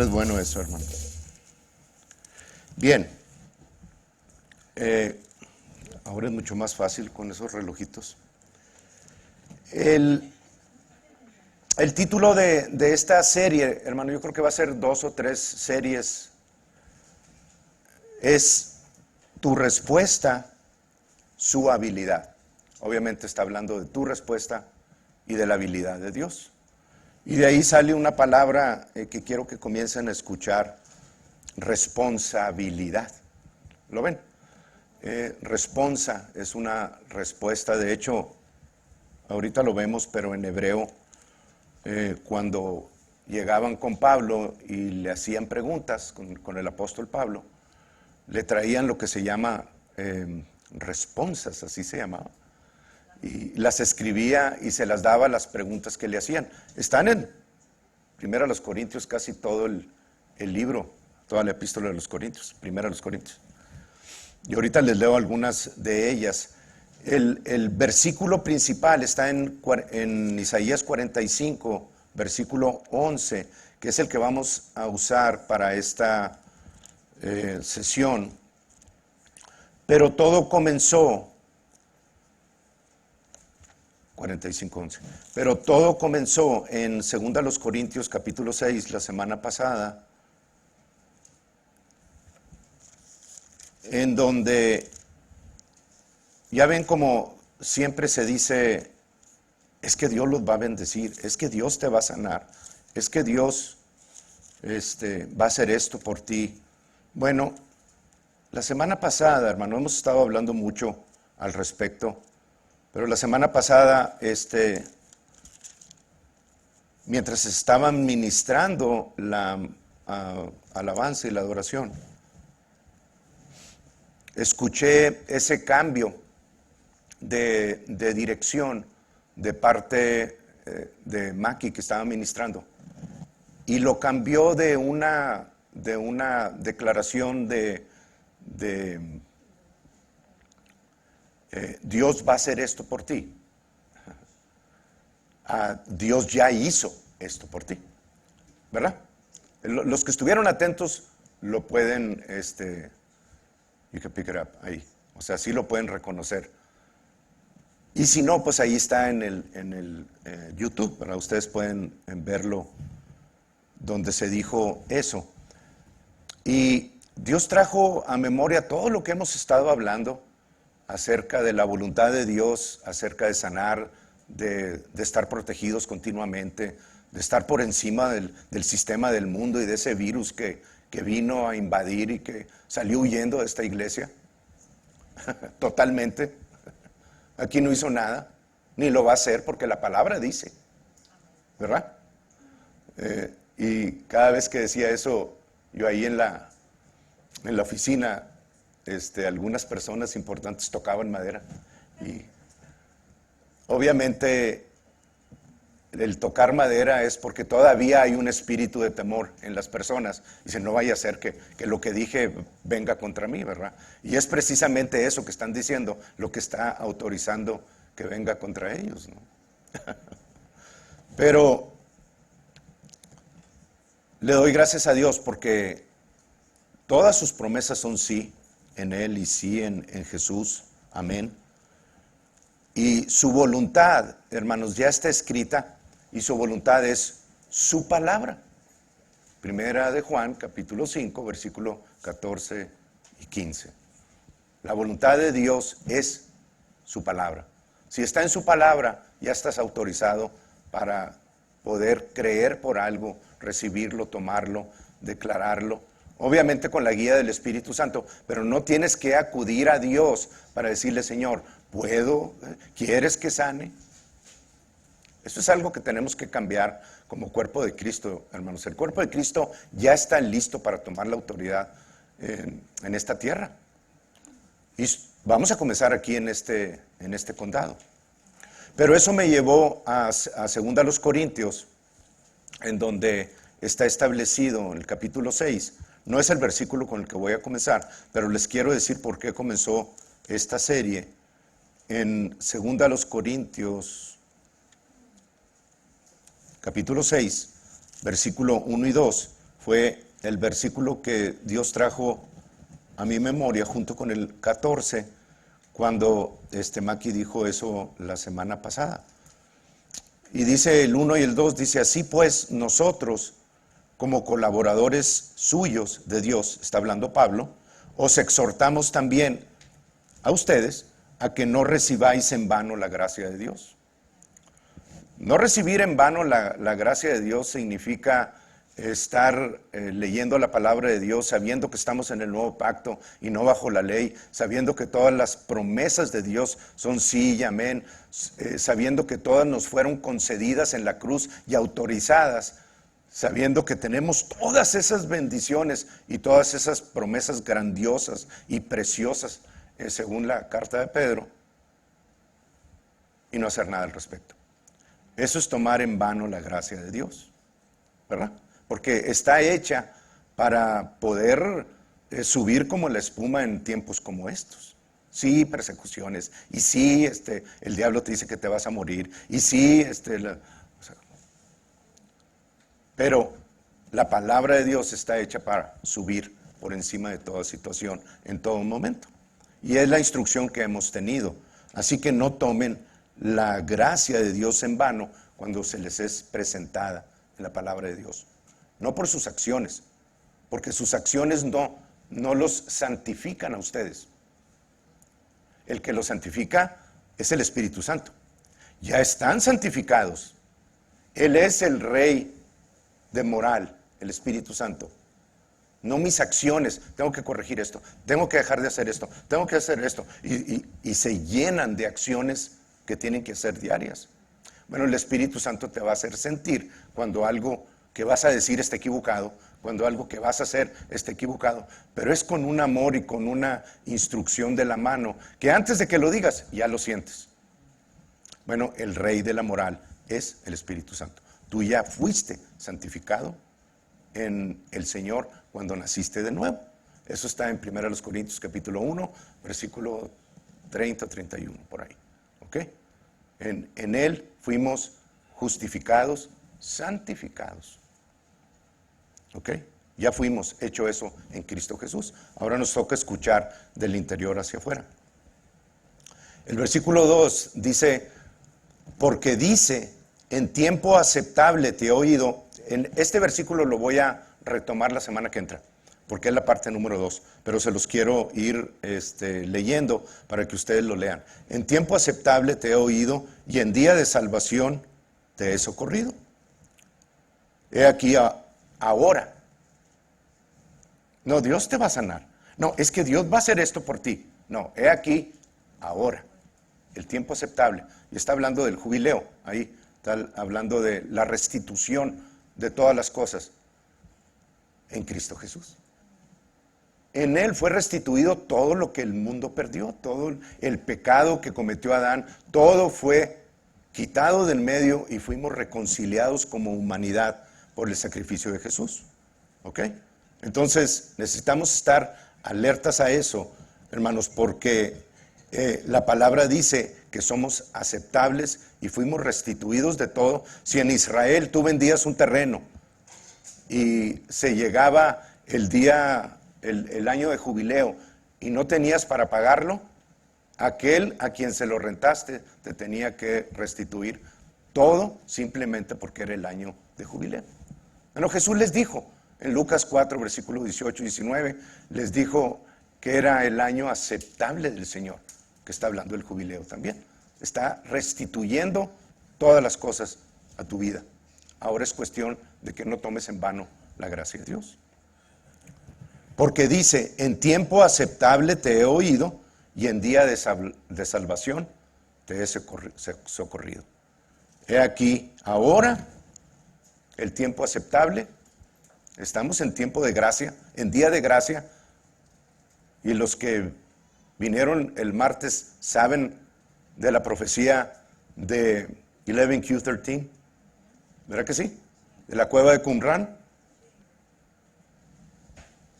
Es bueno eso, hermano. Bien. Ahora es mucho más fácil con esos relojitos. El título de esta serie, hermano, yo creo que va a ser 2 o 3 series, es tu respuesta, su habilidad. Obviamente está hablando de tu respuesta y de la habilidad de Dios. Y de ahí sale una palabra que quiero que comiencen a escuchar: responsabilidad. ¿Lo ven? Responsa es una respuesta. De hecho, ahorita lo vemos, pero en hebreo, cuando llegaban con Pablo y le hacían preguntas con el apóstol Pablo, le traían lo que se llama responsas, así se llamaba, y las escribía y se las daba las preguntas que le hacían. Están en 1 Corintios, casi todo el libro, toda la epístola de los Corintios, 1 Corintios. Y ahorita les leo algunas de ellas. El versículo principal está en Isaías 45, versículo 11, que es el que vamos a usar para esta sesión. Pero todo comenzó, 45:11. Pero todo comenzó en 2 Corintios capítulo 6, la semana pasada, en donde ya ven como siempre se dice, es que Dios los va a bendecir, es que Dios te va a sanar, es que Dios va a hacer esto por ti. Bueno, la semana pasada, hermano, hemos estado hablando mucho al respecto, pero la semana pasada, mientras estaban ministrando la alabanza y la adoración, escuché ese cambio de dirección de parte de Maki, que estaba ministrando, y lo cambió de una declaración de Dios va a hacer esto por ti, a Dios ya hizo esto por ti, ¿verdad? Los que estuvieron atentos lo pueden, you can pick it up, ahí, o sea, sí lo pueden reconocer. Y si no, pues ahí está en el YouTube, ¿verdad? Ustedes pueden verlo, donde se dijo eso. Y Dios trajo a memoria todo lo que hemos estado hablando acerca de la voluntad de Dios, acerca de sanar, de estar protegidos continuamente, de estar por encima del sistema del mundo y de ese virus que vino a invadir y que salió huyendo de esta iglesia. Totalmente. Aquí no hizo nada, ni lo va a hacer, porque la palabra dice, ¿verdad? Y cada vez que decía eso, yo ahí en la oficina, algunas personas importantes tocaban madera. Y obviamente el tocar madera es porque todavía hay un espíritu de temor en las personas. Dicen, no vaya a ser que lo que dije venga contra mí, ¿verdad? Y es precisamente eso que están diciendo, lo que está autorizando que venga contra ellos, ¿no? Pero le doy gracias a Dios porque todas sus promesas son sí en Él y sí en Jesús. Amén. Y su voluntad, hermanos, ya está escrita, y su voluntad es su palabra. Primera de Juan, capítulo 5, versículo 14 y 15. La voluntad de Dios es su palabra. Si está en su palabra, ya estás autorizado para poder creer por algo, recibirlo, tomarlo, declararlo. Obviamente con la guía del Espíritu Santo, pero no tienes que acudir a Dios para decirle, Señor, ¿puedo? ¿Quieres que sane? Eso es algo que tenemos que cambiar como cuerpo de Cristo, hermanos. El cuerpo de Cristo ya está listo para tomar la autoridad en esta tierra. Y vamos a comenzar aquí en este condado. Pero eso me llevó a 2 Corintios, en donde está establecido en el capítulo 6. No es el versículo con el que voy a comenzar, pero les quiero decir por qué comenzó esta serie. En 2 Corintios, capítulo 6, versículo 1 y 2, fue el versículo que Dios trajo a mi memoria junto con el 14, cuando Maki dijo eso la semana pasada. Y dice el 1 y el 2, dice: así pues nosotros, como colaboradores suyos de Dios, está hablando Pablo, os exhortamos también a ustedes a que no recibáis en vano la gracia de Dios. No recibir en vano la gracia de Dios significa estar leyendo la palabra de Dios, sabiendo que estamos en el nuevo pacto y no bajo la ley, sabiendo que todas las promesas de Dios son sí y amén, sabiendo que todas nos fueron concedidas en la cruz y autorizadas, sabiendo que tenemos todas esas bendiciones y todas esas promesas grandiosas y preciosas, según la carta de Pedro, y no hacer nada al respecto. Eso es tomar en vano la gracia de Dios, ¿verdad? Porque está hecha para poder subir como la espuma en tiempos como estos. Sí, persecuciones, y sí, el diablo te dice que te vas a morir, y sí, pero la palabra de Dios está hecha para subir por encima de toda situación, en todo momento. Y es la instrucción que hemos tenido. Así que no tomen la gracia de Dios en vano cuando se les es presentada en la palabra de Dios. No por sus acciones, porque sus acciones no los santifican a ustedes. El que los santifica es el Espíritu Santo. Ya están santificados. Él es el Rey de moral, el Espíritu Santo. No mis acciones, tengo que corregir esto, tengo que dejar de hacer esto, tengo que hacer esto. Y se llenan de acciones que tienen que ser diarias. Bueno, el Espíritu Santo te va a hacer sentir cuando algo que vas a decir está equivocado, cuando algo que vas a hacer está equivocado, pero es con un amor y con una instrucción de la mano, que antes de que lo digas, ya lo sientes. Bueno, el Rey de la moral es el Espíritu Santo. Tú ya fuiste santificado en el Señor cuando naciste de nuevo. Eso está en 1 Corintios capítulo 1, versículo 30-31, por ahí. ¿Ok? En Él fuimos justificados, santificados. ¿Ok? Ya fuimos hecho eso en Cristo Jesús. Ahora nos toca escuchar del interior hacia afuera. El versículo 2 dice: porque dice, en tiempo aceptable te he oído. En este versículo lo voy a retomar la semana que entra, porque es la parte número 2, pero se los quiero ir leyendo para que ustedes lo lean. En tiempo aceptable te he oído y en día de salvación te he socorrido. He aquí ahora. No, Dios te va a sanar. No, es que Dios va a hacer esto por ti. No, he aquí ahora. El tiempo aceptable. Y está hablando del jubileo. Ahí está hablando de la restitución de todas las cosas en Cristo Jesús. En Él fue restituido todo lo que el mundo perdió, todo el pecado que cometió Adán, todo fue quitado del medio y fuimos reconciliados como humanidad por el sacrificio de Jesús. ¿Ok? Entonces necesitamos estar alertas a eso, hermanos, porque la palabra dice que somos aceptables y fuimos restituidos de todo. Si en Israel tú vendías un terreno y se llegaba el día, el año de jubileo y no tenías para pagarlo, aquel a quien se lo rentaste te tenía que restituir todo simplemente porque era el año de jubileo. Bueno, Jesús les dijo en Lucas 4, versículo 18 y 19, les dijo que era el año aceptable del Señor, que está hablando del jubileo también. Está restituyendo todas las cosas a tu vida. Ahora es cuestión de que no tomes en vano la gracia de Dios. Porque dice, en tiempo aceptable te he oído y en día de salvación te he socorrido. He aquí, ahora, el tiempo aceptable. Estamos en tiempo de gracia, en día de gracia. Y los que vinieron el martes saben de la profecía de 11Q13. ¿Verdad que sí? De la cueva de Qumran.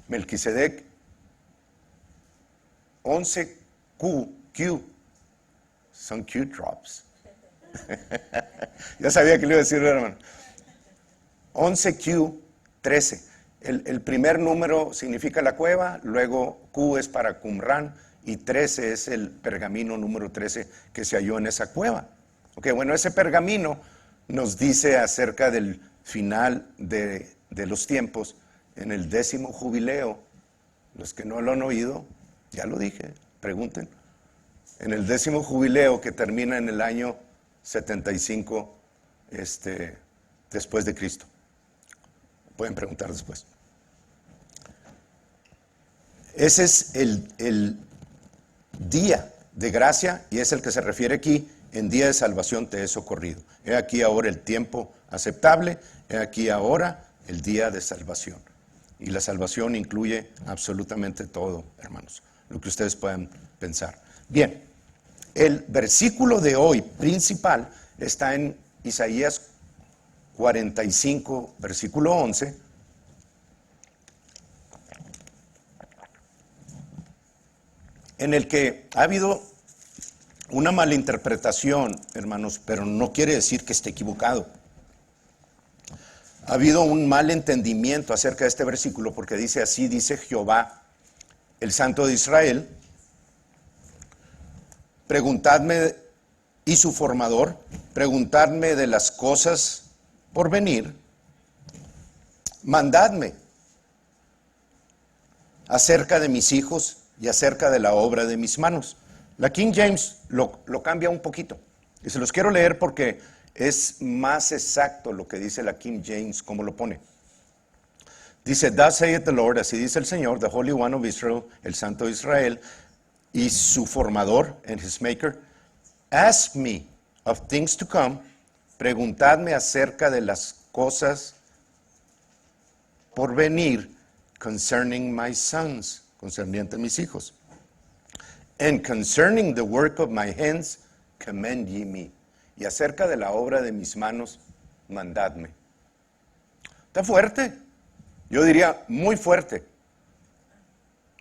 Melquisedec. 11Q. Son Q-drops. Ya sabía que le iba a decir, hermano. 11Q13. El primer número significa la cueva, luego Q es para Qumran y 13 es el pergamino número 13 que se halló en esa cueva. Ok, bueno, ese pergamino nos dice acerca del final de los tiempos en el 10º jubileo. Los que no lo han oído, ya lo dije, pregunten. En el 10º jubileo que termina en el año 75 después de Cristo. Pueden preguntar después. Ese es el día de gracia y es el que se refiere aquí, en día de salvación te he socorrido. He aquí ahora el tiempo aceptable, he aquí ahora el día de salvación. Y la salvación incluye absolutamente todo, hermanos, lo que ustedes puedan pensar. Bien, el versículo de hoy principal está en Isaías 45, versículo 11. En el que ha habido una malinterpretación, hermanos, pero no quiere decir que esté equivocado. Ha habido un mal entendimiento acerca de este versículo porque dice así, dice Jehová, el Santo de Israel, preguntadme, y su formador, preguntadme de las cosas por venir, mandadme acerca de mis hijos y acerca de la obra de mis manos. La King James lo cambia un poquito. Y se los quiero leer porque es más exacto lo que dice la King James, como lo pone. Dice, Thus saith the Lord, así dice el Señor, the Holy One of Israel, el Santo de Israel, y su formador, and his maker, ask me of things to come, preguntadme acerca de las cosas por venir, concerning my sons, concerniente a mis hijos. And concerning the work of my hands, commend ye me. Y acerca de la obra de mis manos, mandadme. Está fuerte. Yo diría muy fuerte.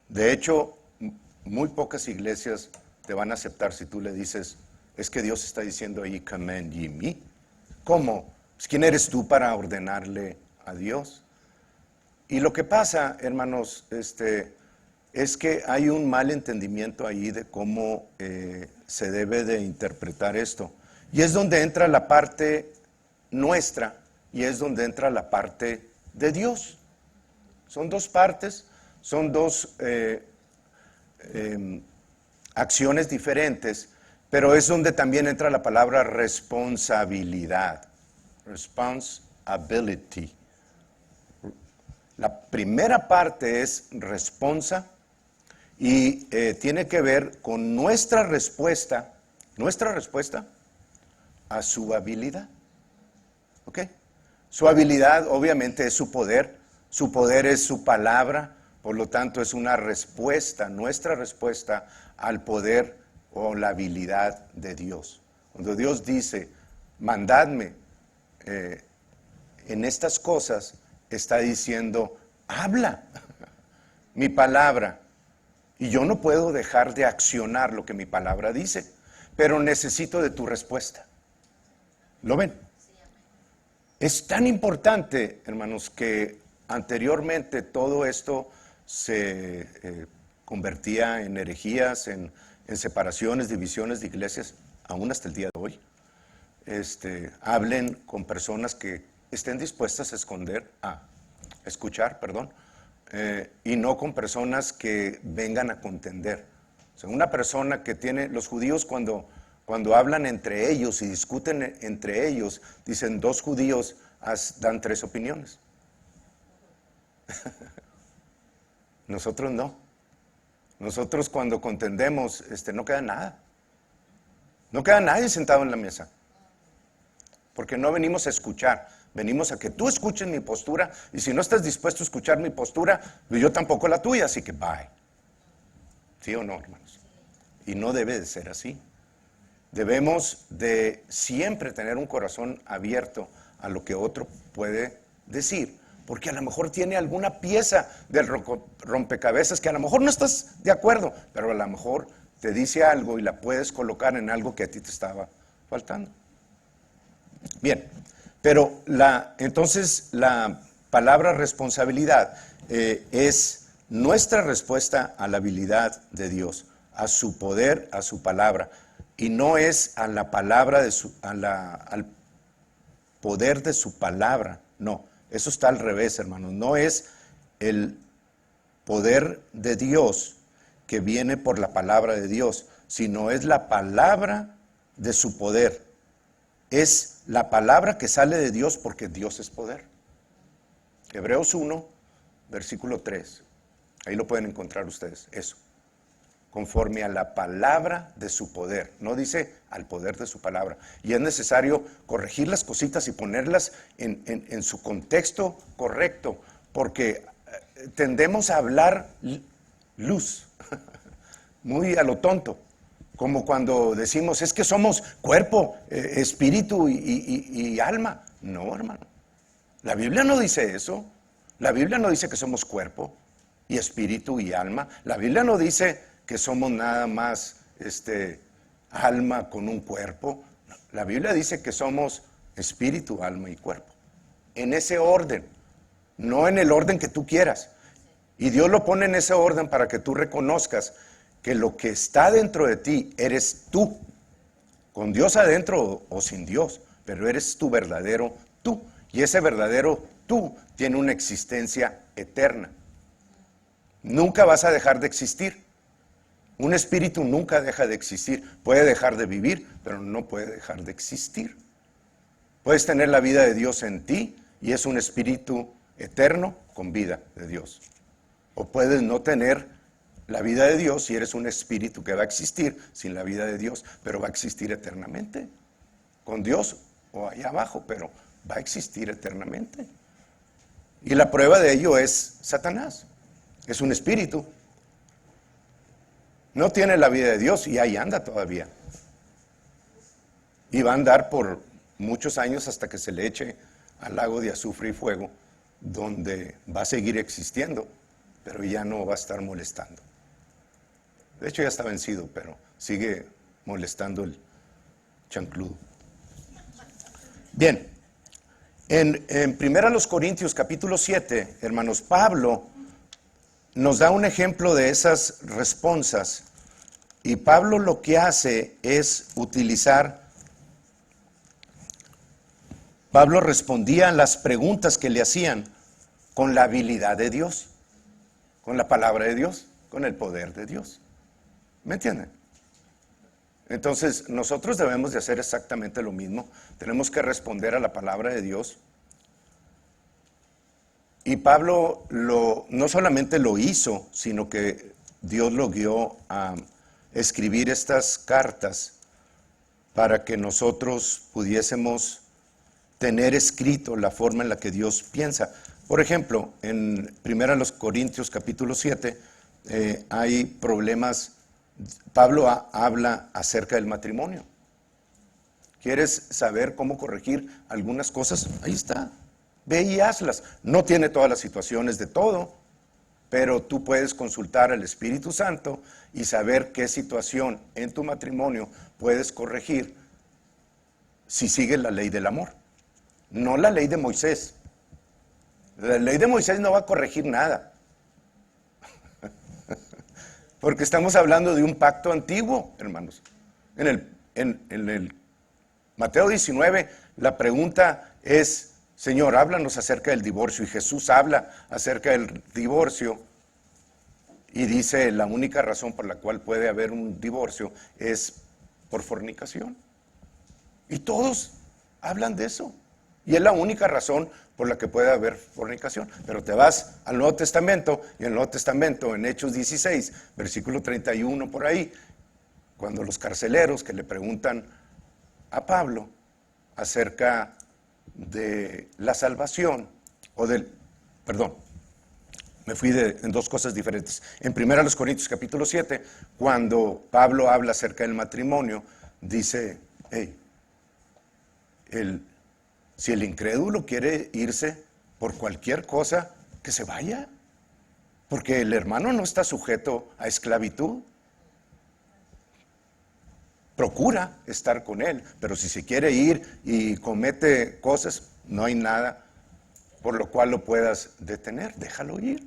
De hecho, muy pocas iglesias te van a aceptar si tú le dices, es que Dios está diciendo ahí, commend ye me. ¿Cómo? Pues, ¿quién eres tú para ordenarle a Dios? Y lo que pasa, hermanos, es que hay un mal entendimiento ahí de cómo se debe de interpretar esto. Y es donde entra la parte nuestra y es donde entra la parte de Dios. Son dos partes, son dos acciones diferentes, pero es donde también entra la palabra responsabilidad. Responsibility. La primera parte es responsa y tiene que ver con nuestra respuesta a su habilidad. ¿Ok? Su habilidad obviamente es su poder es su palabra, por lo tanto es una respuesta, nuestra respuesta al poder o la habilidad de Dios. Cuando Dios dice, mandadme en estas cosas, está diciendo, habla mi palabra. Y yo no puedo dejar de accionar lo que mi palabra dice, pero necesito de tu respuesta. ¿Lo ven? Es tan importante, hermanos, que anteriormente todo esto se convertía en herejías, en separaciones, divisiones de iglesias, aún hasta el día de hoy. Hablen con personas que estén dispuestas a escuchar, y no con personas que vengan a contender. O sea, una persona que tiene, los judíos cuando hablan entre ellos y discuten entre ellos, dicen 2 judíos dan 3 opiniones. Nosotros no. Nosotros cuando contendemos, no queda nada. No queda nadie sentado en la mesa. Porque no venimos a escuchar, venimos a que tú escuches mi postura, y si no estás dispuesto a escuchar mi postura, pues yo tampoco la tuya, así que bye. ¿Sí o no, hermanos? Y no debe de ser así. Debemos de siempre tener un corazón abierto a lo que otro puede decir, porque a lo mejor tiene alguna pieza del rompecabezas que a lo mejor no estás de acuerdo, pero a lo mejor te dice algo y la puedes colocar en algo que a ti te estaba faltando. Bien, pero entonces la palabra responsabilidad es nuestra respuesta a la habilidad de Dios, a su poder, a su palabra, y no es a la palabra al poder de su palabra. No, eso está al revés, hermanos. No es el poder de Dios que viene por la palabra de Dios, sino es la palabra de su poder. Es la palabra que sale de Dios porque Dios es poder. Hebreos 1, versículo 3. Ahí lo pueden encontrar ustedes, eso. Conforme a la palabra de su poder. No dice al poder de su palabra. Y es necesario corregir las cositas y ponerlas en su contexto correcto, porque tendemos a hablar luz, muy a lo tonto. Como cuando decimos, es que somos cuerpo, espíritu y alma. No, hermano. La Biblia no dice eso. La Biblia no dice que somos cuerpo y espíritu y alma. La Biblia no dice que somos nada más alma con un cuerpo. La Biblia dice que somos espíritu, alma y cuerpo. En ese orden, no en el orden que tú quieras. Y Dios lo pone en ese orden para que tú reconozcas que lo que está dentro de ti eres tú, con Dios adentro o sin Dios, pero eres tu verdadero tú. Y ese verdadero tú tiene una existencia eterna. Nunca vas a dejar de existir. Un espíritu nunca deja de existir. Puede dejar de vivir, pero no puede dejar de existir. Puedes tener la vida de Dios en ti y es un espíritu eterno con vida de Dios. O puedes no tener la vida de Dios y eres un espíritu que va a existir sin la vida de Dios, pero va a existir eternamente. Con Dios o allá abajo, pero va a existir eternamente. Y la prueba de ello es Satanás. Es un espíritu. No tiene la vida de Dios y ahí anda todavía. Y va a andar por muchos años hasta que se le eche al lago de azufre y fuego, donde va a seguir existiendo, pero ya no va a estar molestando. De hecho ya está vencido, pero sigue molestando el chancludo. Bien, en 1 Corintios capítulo 7, hermanos, Pablo nos da un ejemplo de esas responsas. Y Pablo lo que hace es Pablo respondía a las preguntas que le hacían con la habilidad de Dios, con la palabra de Dios, con el poder de Dios. ¿Me entienden? Entonces, nosotros debemos de hacer exactamente lo mismo. Tenemos que responder a la palabra de Dios. Y Pablo no solamente lo hizo, sino que Dios lo guió a escribir estas cartas para que nosotros pudiésemos tener escrito la forma en la que Dios piensa. Por ejemplo, en 1 Corintios capítulo 7 hay problemas. Pablo habla acerca del matrimonio. ¿Quieres saber cómo corregir algunas cosas? Ahí está. Ve y hazlas. No tiene todas las situaciones de todo, pero tú puedes consultar al Espíritu Santo y saber qué situación en tu matrimonio puedes corregir si sigues la ley del amor. No la ley de Moisés. La ley de Moisés no va a corregir nada. Porque estamos hablando de un pacto antiguo, hermanos. En el Mateo 19, la pregunta es, Señor, háblanos acerca del divorcio. Y Jesús habla acerca del divorcio. Y dice, la única razón por la cual puede haber un divorcio es por fornicación. Y todos hablan de eso. Y es la única razón por la que puede haber fornicación. Pero te vas al Nuevo Testamento, y en el Nuevo Testamento, en Hechos 16, versículo 31, por ahí, cuando los carceleros que le preguntan a Pablo acerca de la salvación, me fui en dos cosas diferentes. En 1 Corintios capítulo 7, cuando Pablo habla acerca del matrimonio, dice, si el incrédulo quiere irse por cualquier cosa, que se vaya. Porque el hermano no está sujeto a esclavitud. Procura estar con él, pero si se quiere ir y comete cosas, no hay nada por lo cual lo puedas detener. Déjalo ir.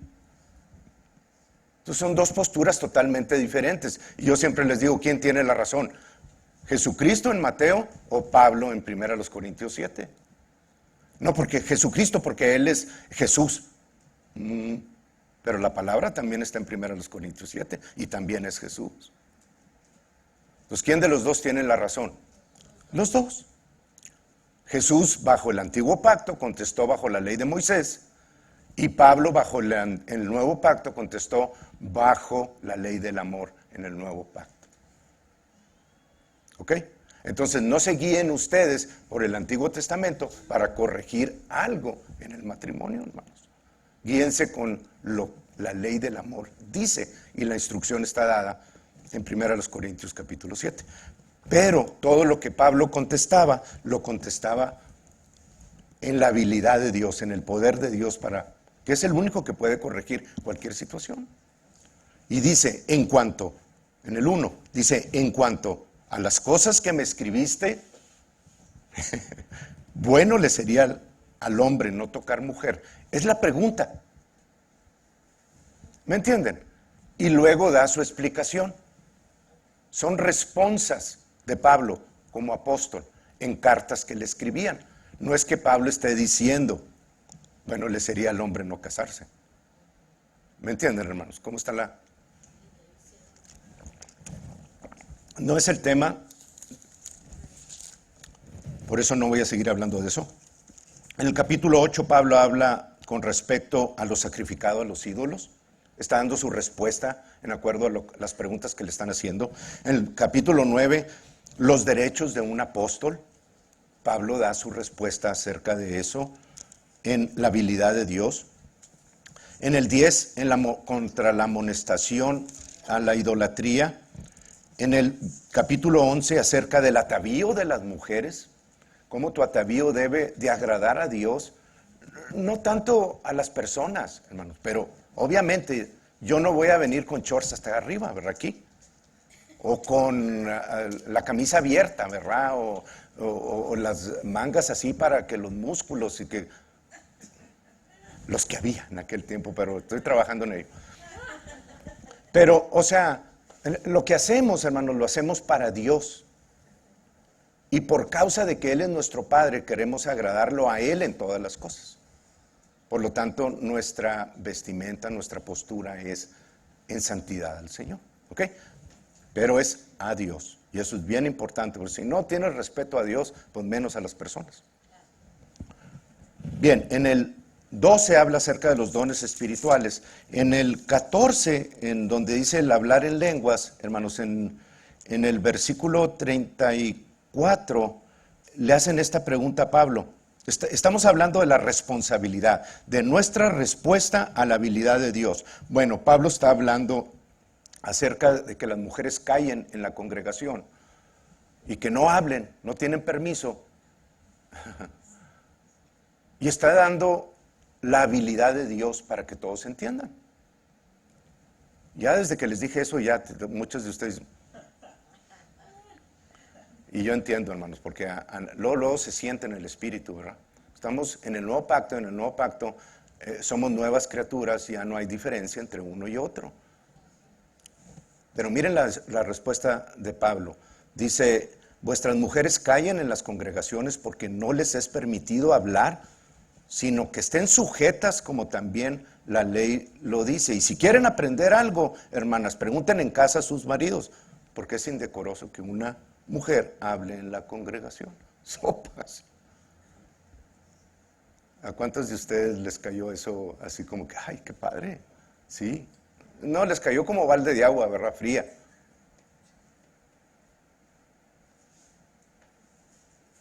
Entonces son dos posturas totalmente diferentes. Y yo siempre les digo, ¿quién tiene la razón? ¿Jesucristo en Mateo o Pablo en 1 Corintios 7? No, porque Jesucristo, porque Él es Jesús. Pero la palabra también está en 1 Corintios 7 y también es Jesús. Entonces, ¿quién de los dos tiene la razón? Los dos. Jesús bajo el antiguo pacto contestó bajo la ley de Moisés y Pablo bajo el nuevo pacto contestó bajo la ley del amor en el nuevo pacto. ¿Ok? Entonces no se guíen ustedes por el Antiguo Testamento para corregir algo en el matrimonio, hermanos. Guíense con la ley del amor, dice, y la instrucción está dada en 1 Corintios capítulo 7. Pero todo lo que Pablo contestaba, lo contestaba en la habilidad de Dios, en el poder de Dios, que es el único que puede corregir cualquier situación. Y dice, en el 1, dice, en cuanto a las cosas que me escribiste, bueno le sería al hombre no tocar mujer. Es la pregunta. ¿Me entienden? Y luego da su explicación. Son responsas de Pablo como apóstol en cartas que le escribían. No es que Pablo esté diciendo, bueno, le sería al hombre no casarse. ¿Me entienden, hermanos? ¿Cómo está la...? No es el tema, por eso no voy a seguir hablando de eso. En el capítulo 8 Pablo habla con respecto a lo sacrificado a los ídolos. Está dando su respuesta en acuerdo a las preguntas que le están haciendo. En el capítulo 9, los derechos de un apóstol. Pablo da su respuesta acerca de eso en la habilidad de Dios. En el 10, contra la amonestación a la idolatría. En el capítulo 11, acerca del atavío de las mujeres. Cómo tu atavío debe de agradar a Dios. No tanto a las personas, hermanos, pero obviamente yo no voy a venir con shorts hasta arriba, ¿verdad? Aquí. O con la camisa abierta, ¿verdad? O las mangas así para que los músculos y que... Los que había en aquel tiempo, pero estoy trabajando en ello. Pero, o sea, lo que hacemos, hermanos, lo hacemos para Dios. Y por causa de que Él es nuestro Padre, queremos agradarlo a Él en todas las cosas. Por lo tanto, nuestra vestimenta, nuestra postura es en santidad al Señor. ¿Ok? Pero es a Dios. Y eso es bien importante, porque si no tienes respeto a Dios, pues menos a las personas. Bien, en el 12 habla acerca de los dones espirituales. En el 14, en donde dice el hablar en lenguas, hermanos, en el versículo 34, le hacen esta pregunta a Pablo. Estamos hablando de la responsabilidad, de nuestra respuesta a la habilidad de Dios. Bueno, Pablo está hablando acerca de que las mujeres callen en la congregación y que no hablen, no tienen permiso. Y está dando la habilidad de Dios para que todos entiendan. Ya desde que les dije eso, ya muchos de ustedes... Y yo entiendo, hermanos, porque luego se siente en el espíritu, ¿verdad? Estamos en el nuevo pacto, somos nuevas criaturas, ya no hay diferencia entre uno y otro. Pero miren la respuesta de Pablo. Dice, vuestras mujeres callen en las congregaciones porque no les es permitido hablar, sino que estén sujetas como también la ley lo dice. Y si quieren aprender algo, hermanas, pregunten en casa a sus maridos, porque es indecoroso que una mujer hable en la congregación. Sopas. ¿A cuántos de ustedes les cayó eso así como que, ay, qué padre? Sí. No, les cayó como balde de agua, ¿verdad? Fría.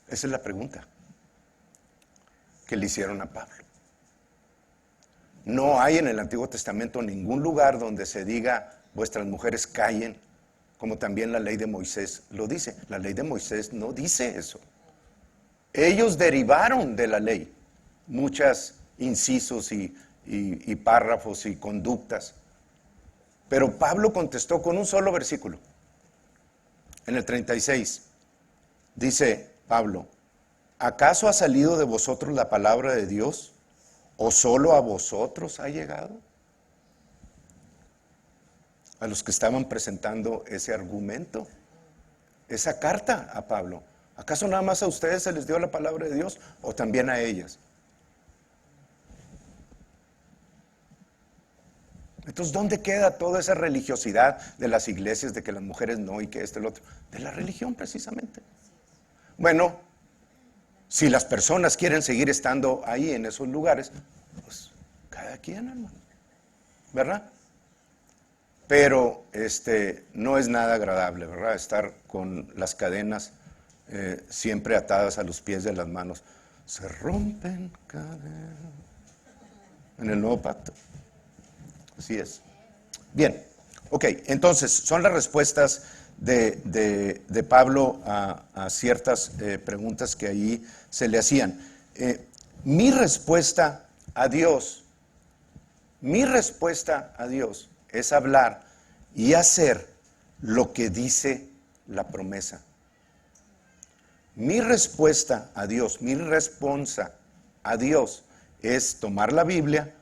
Esa es la pregunta que le hicieron a Pablo. No hay en el Antiguo Testamento ningún lugar donde se diga, vuestras mujeres callen, como también la ley de Moisés lo dice. La ley de Moisés no dice eso. Ellos derivaron de la ley muchos incisos y párrafos y conductas. Pero Pablo contestó con un solo versículo. En el 36 dice Pablo, ¿acaso ha salido de vosotros la palabra de Dios? ¿O solo a vosotros ha llegado? A los que estaban presentando ese argumento, esa carta a Pablo. ¿Acaso nada más a ustedes se les dio la palabra de Dios o también a ellas? Entonces, ¿dónde queda toda esa religiosidad de las iglesias, de que las mujeres no y que el otro? De la religión, precisamente. Bueno, si las personas quieren seguir estando ahí en esos lugares, pues cada quien, hermano, ¿verdad? Pero no es nada agradable, ¿verdad? Estar con las cadenas siempre atadas a los pies de las manos. Se rompen cadenas en el nuevo pacto. Así es. Bien, ok, entonces son las respuestas de Pablo a ciertas preguntas que ahí se le hacían. Mi respuesta a Dios es hablar y hacer lo que dice la promesa. Mi respuesta a Dios, mi respuesta a Dios es tomar la Biblia.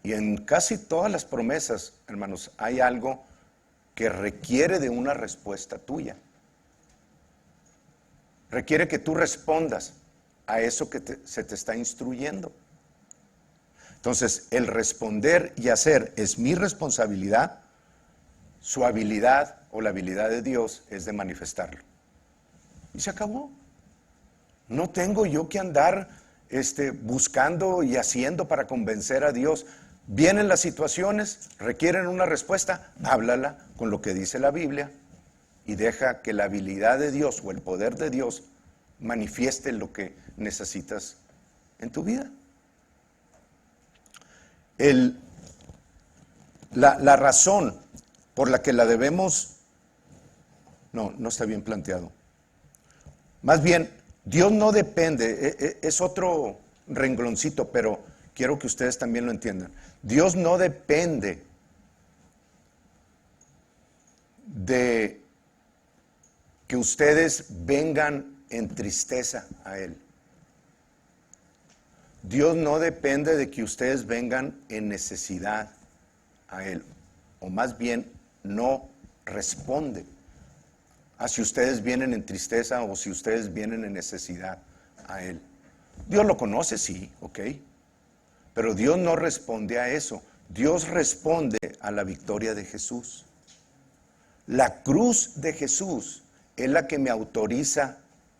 Y en casi todas las promesas, hermanos, hay algo que requiere de una respuesta tuya. Requiere que tú respondas a eso que se te está instruyendo. Entonces, el responder y hacer es mi responsabilidad. Su habilidad o la habilidad de Dios es de manifestarlo. Y se acabó. No tengo yo que andar buscando y haciendo para convencer a Dios. Vienen las situaciones, requieren una respuesta, háblala con lo que dice la Biblia y deja que la habilidad de Dios o el poder de Dios manifieste lo que necesitas en tu vida. La razón por la que la debemos, no está bien planteado. Más bien, Dios no depende, es otro rengloncito, pero quiero que ustedes también lo entiendan. Dios no depende de que ustedes vengan en tristeza a Él. Dios no depende de que ustedes vengan en necesidad a Él. O más bien, no responde a si ustedes vienen en tristeza o si ustedes vienen en necesidad a Él. Dios lo conoce, sí, ok. Pero Dios no responde a eso. Dios responde a la victoria de Jesús. La cruz de Jesús es la que me autoriza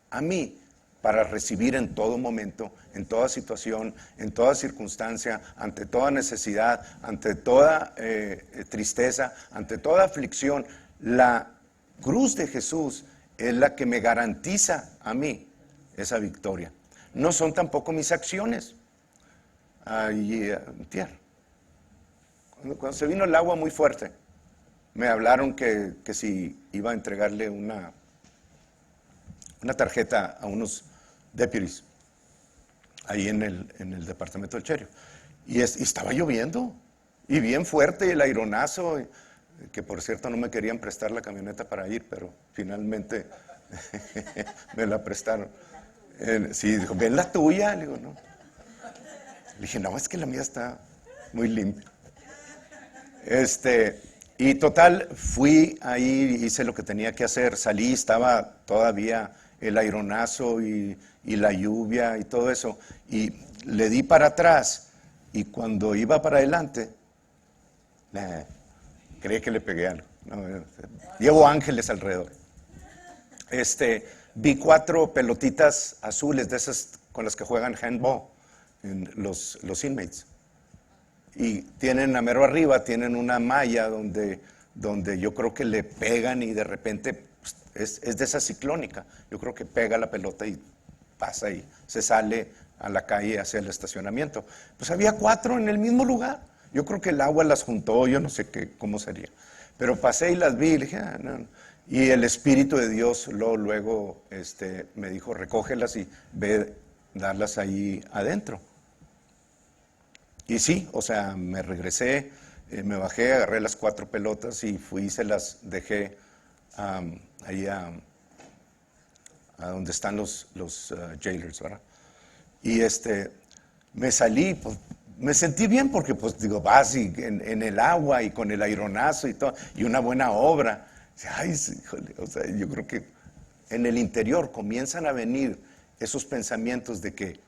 a mí para recibir en todo momento, en toda situación, en toda circunstancia, ante toda necesidad, ante toda tristeza, ante toda aflicción. La cruz de Jesús es la que me garantiza a mí esa victoria. No son tampoco mis acciones. Cuando se vino el agua muy fuerte, me hablaron que si iba a entregarle una tarjeta a unos deputies ahí en el departamento del Cherio. Y estaba lloviendo, y bien fuerte, el aironazo, que por cierto no me querían prestar la camioneta para ir, pero finalmente me la prestaron. Sí, dijo, ven la tuya. Le digo, no. Le dije, no, es que la mía está muy limpia. Y total, fui ahí, hice lo que tenía que hacer, salí, estaba todavía el aironazo y la lluvia y todo eso, y le di para atrás, y cuando iba para adelante, creí que le pegué algo. No, llevo ángeles alrededor. Vi 4 pelotitas azules, de esas con las que juegan handball, en los inmates. Y tienen a mero arriba, tienen una malla donde yo creo que le pegan y de repente es de esa ciclónica. Yo creo que pega la pelota y pasa y se sale a la calle hacia el estacionamiento. Pues había 4 en el mismo lugar. Yo creo que el agua las juntó, yo no sé cómo sería. Pero pasé y las vi y le dije, no. Y el Espíritu de Dios luego me dijo, recógelas y ve darlas ahí adentro. Y sí, o sea, me regresé, me bajé, agarré las 4 pelotas y fui y se las dejé ahí a donde están los jailers, ¿verdad? Y me salí, pues me sentí bien porque pues digo, vas y en el agua y con el aironazo y todo, y una buena obra. Ay, sí, híjole, o sea, yo creo que en el interior comienzan a venir esos pensamientos de que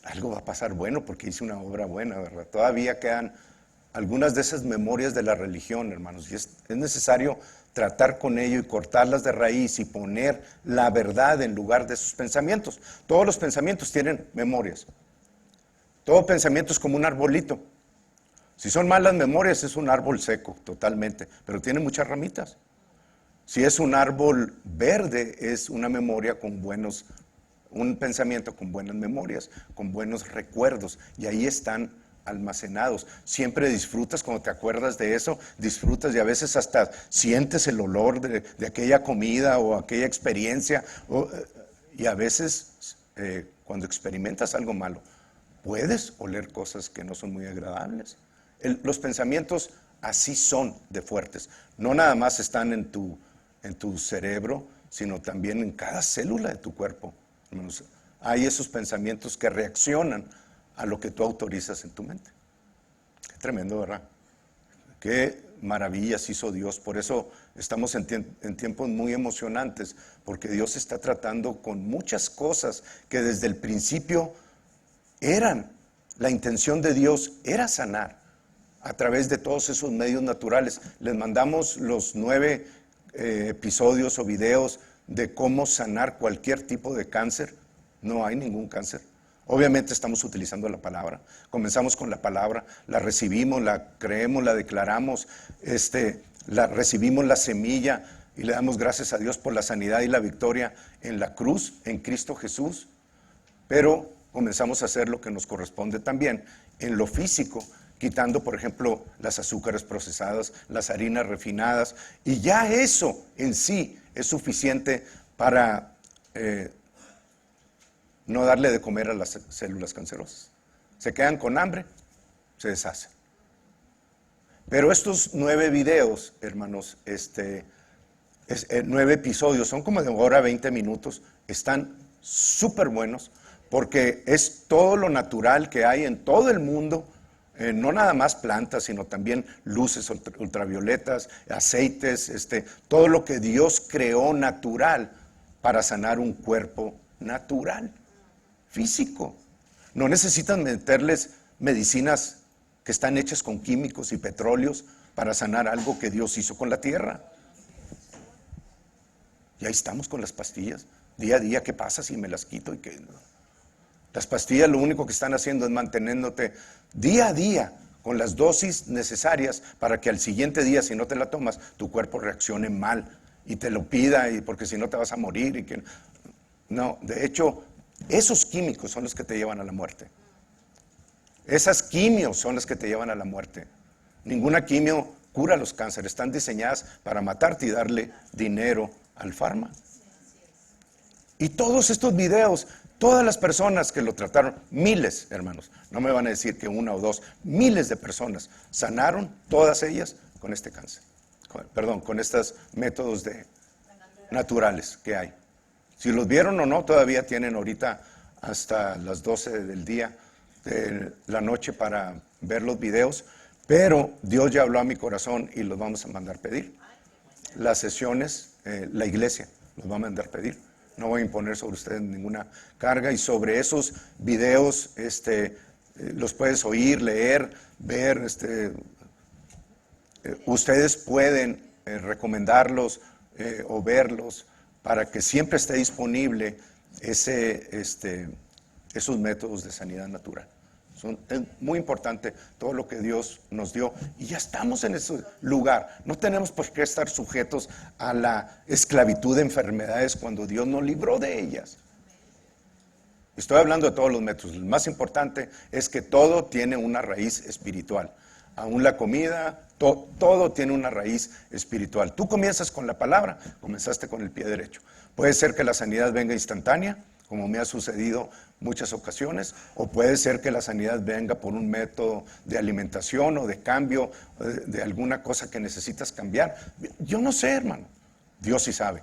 algo va a pasar bueno porque hice una obra buena, ¿verdad? Todavía quedan algunas de esas memorias de la religión, hermanos, y es necesario tratar con ello y cortarlas de raíz y poner la verdad en lugar de sus pensamientos. Todos los pensamientos tienen memorias. Todo pensamiento es como un arbolito. Si son malas memorias, es un árbol seco, totalmente, pero tiene muchas ramitas. Si es un árbol verde, es una memoria con un pensamiento con buenas memorias, con buenos recuerdos, y ahí están almacenados. Siempre disfrutas cuando te acuerdas de eso, disfrutas y a veces hasta sientes el olor de aquella comida o aquella experiencia, y a veces cuando experimentas algo malo, puedes oler cosas que no son muy agradables. Los pensamientos así son de fuertes. No nada más están en tu cerebro, sino también en cada célula de tu cuerpo. Hermanos, hay esos pensamientos que reaccionan a lo que tú autorizas en tu mente. Qué tremendo, ¿verdad? Qué maravillas hizo Dios. Por eso estamos en tiempos muy emocionantes, porque Dios está tratando con muchas cosas que desde el principio la intención de Dios era sanar a través de todos esos medios naturales. Les mandamos los 9 episodios o videos de cómo sanar cualquier tipo de cáncer. No hay ningún cáncer. Obviamente estamos utilizando la palabra. Comenzamos con la palabra, la recibimos, la creemos, la declaramos, recibimos la semilla y le damos gracias a Dios por la sanidad y la victoria en la cruz, en Cristo Jesús. Pero comenzamos a hacer lo que nos corresponde también en lo físico, quitando, por ejemplo, las azúcares procesadas, las harinas refinadas, y ya eso en sí es suficiente para no darle de comer a las células cancerosas. Se quedan con hambre, se deshacen. Pero estos 9 videos, hermanos, 9 episodios, son como de hora 20 minutos, están súper buenos, porque es todo lo natural que hay en todo el mundo, no nada más plantas, sino también luces ultravioletas, aceites, todo lo que Dios creó natural para sanar un cuerpo natural, físico. No necesitan meterles medicinas que están hechas con químicos y petróleos para sanar algo que Dios hizo con la tierra. Y ahí estamos con las pastillas. Día a día, ¿qué pasa si me las quito? Las pastillas lo único que están haciendo es manteniéndote día a día con las dosis necesarias para que al siguiente día, si no te la tomas, tu cuerpo reaccione mal y te lo pida, porque si no te vas a morir. No, de hecho, esos químicos son los que te llevan a la muerte. Esas quimios son las que te llevan a la muerte. Ninguna quimio cura los cánceres, están diseñadas para matarte y darle dinero al farma. Y todos estos videos, todas las personas que lo trataron, miles, hermanos, no me van a decir que 1 o 2, miles de personas sanaron, todas ellas, con este cáncer. Con estos métodos naturales que hay. Si los vieron o no, todavía tienen ahorita hasta las 12 del día, de la noche, para ver los videos, pero Dios ya habló a mi corazón y los vamos a mandar pedir. Las sesiones, la iglesia los va a mandar pedir. No voy a imponer sobre ustedes ninguna carga, y sobre esos videos los puedes oír, leer, ver. Ustedes pueden recomendarlos o verlos para que siempre esté disponible esos métodos de sanidad natural. Es muy importante todo lo que Dios nos dio, y ya estamos en ese lugar. No tenemos por qué estar sujetos a la esclavitud de enfermedades cuando Dios nos libró de ellas. Estoy hablando de todos los métodos. El más importante es que todo tiene una raíz espiritual. Aún la comida, todo tiene una raíz espiritual. Tú comienzas con la palabra, comenzaste con el pie derecho. Puede ser que la sanidad venga instantánea, como me ha sucedido muchas ocasiones, o puede ser que la sanidad venga por un método de alimentación o de cambio de alguna cosa que necesitas cambiar. Yo no sé, hermano, Dios sí sabe,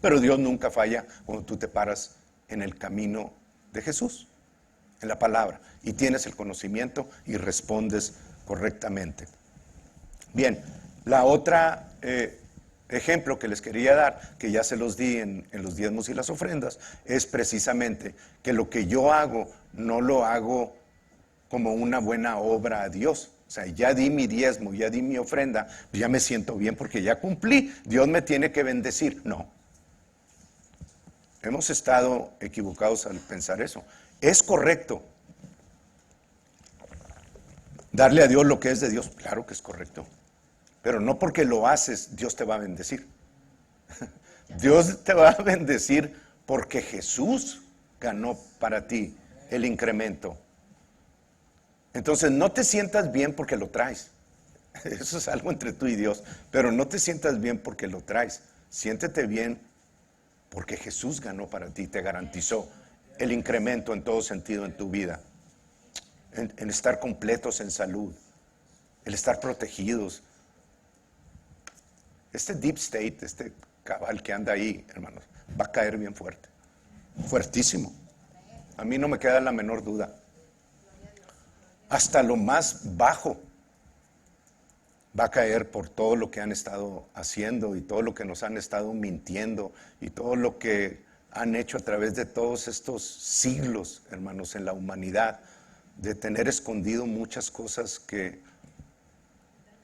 pero Dios nunca falla cuando tú te paras en el camino de Jesús. en la palabra, y tienes el conocimiento y respondes correctamente. Bien, la otra ejemplo que les quería dar, que ya se los di en los diezmos y las ofrendas, es precisamente que lo que yo hago no lo hago como una buena obra a Dios. O sea, ya di mi diezmo, ya di mi ofrenda, ya me siento bien porque ya cumplí, Dios me tiene que bendecir. No. Hemos estado equivocados al pensar eso. Es correcto darle a Dios lo que es de Dios, claro que es correcto. Pero no porque lo haces, Dios te va a bendecir. Dios te va a bendecir porque Jesús ganó para ti el incremento. Entonces no te sientas bien porque lo traes. Eso es algo entre tú y Dios. Pero no te sientas bien porque lo traes. Siéntete bien porque Jesús ganó para ti, te garantizó el incremento en todo sentido en tu vida. En estar completos en salud, el estar protegidos. Este deep state, este cabal que anda ahí, hermanos, va a caer bien fuerte. Fuertísimo. A mí no me queda la menor duda. Hasta lo más bajo va a caer por todo lo que han estado haciendo y todo lo que nos han estado mintiendo y todo lo que han hecho a través de todos estos siglos, hermanos, en la humanidad, de tener escondido muchas cosas que,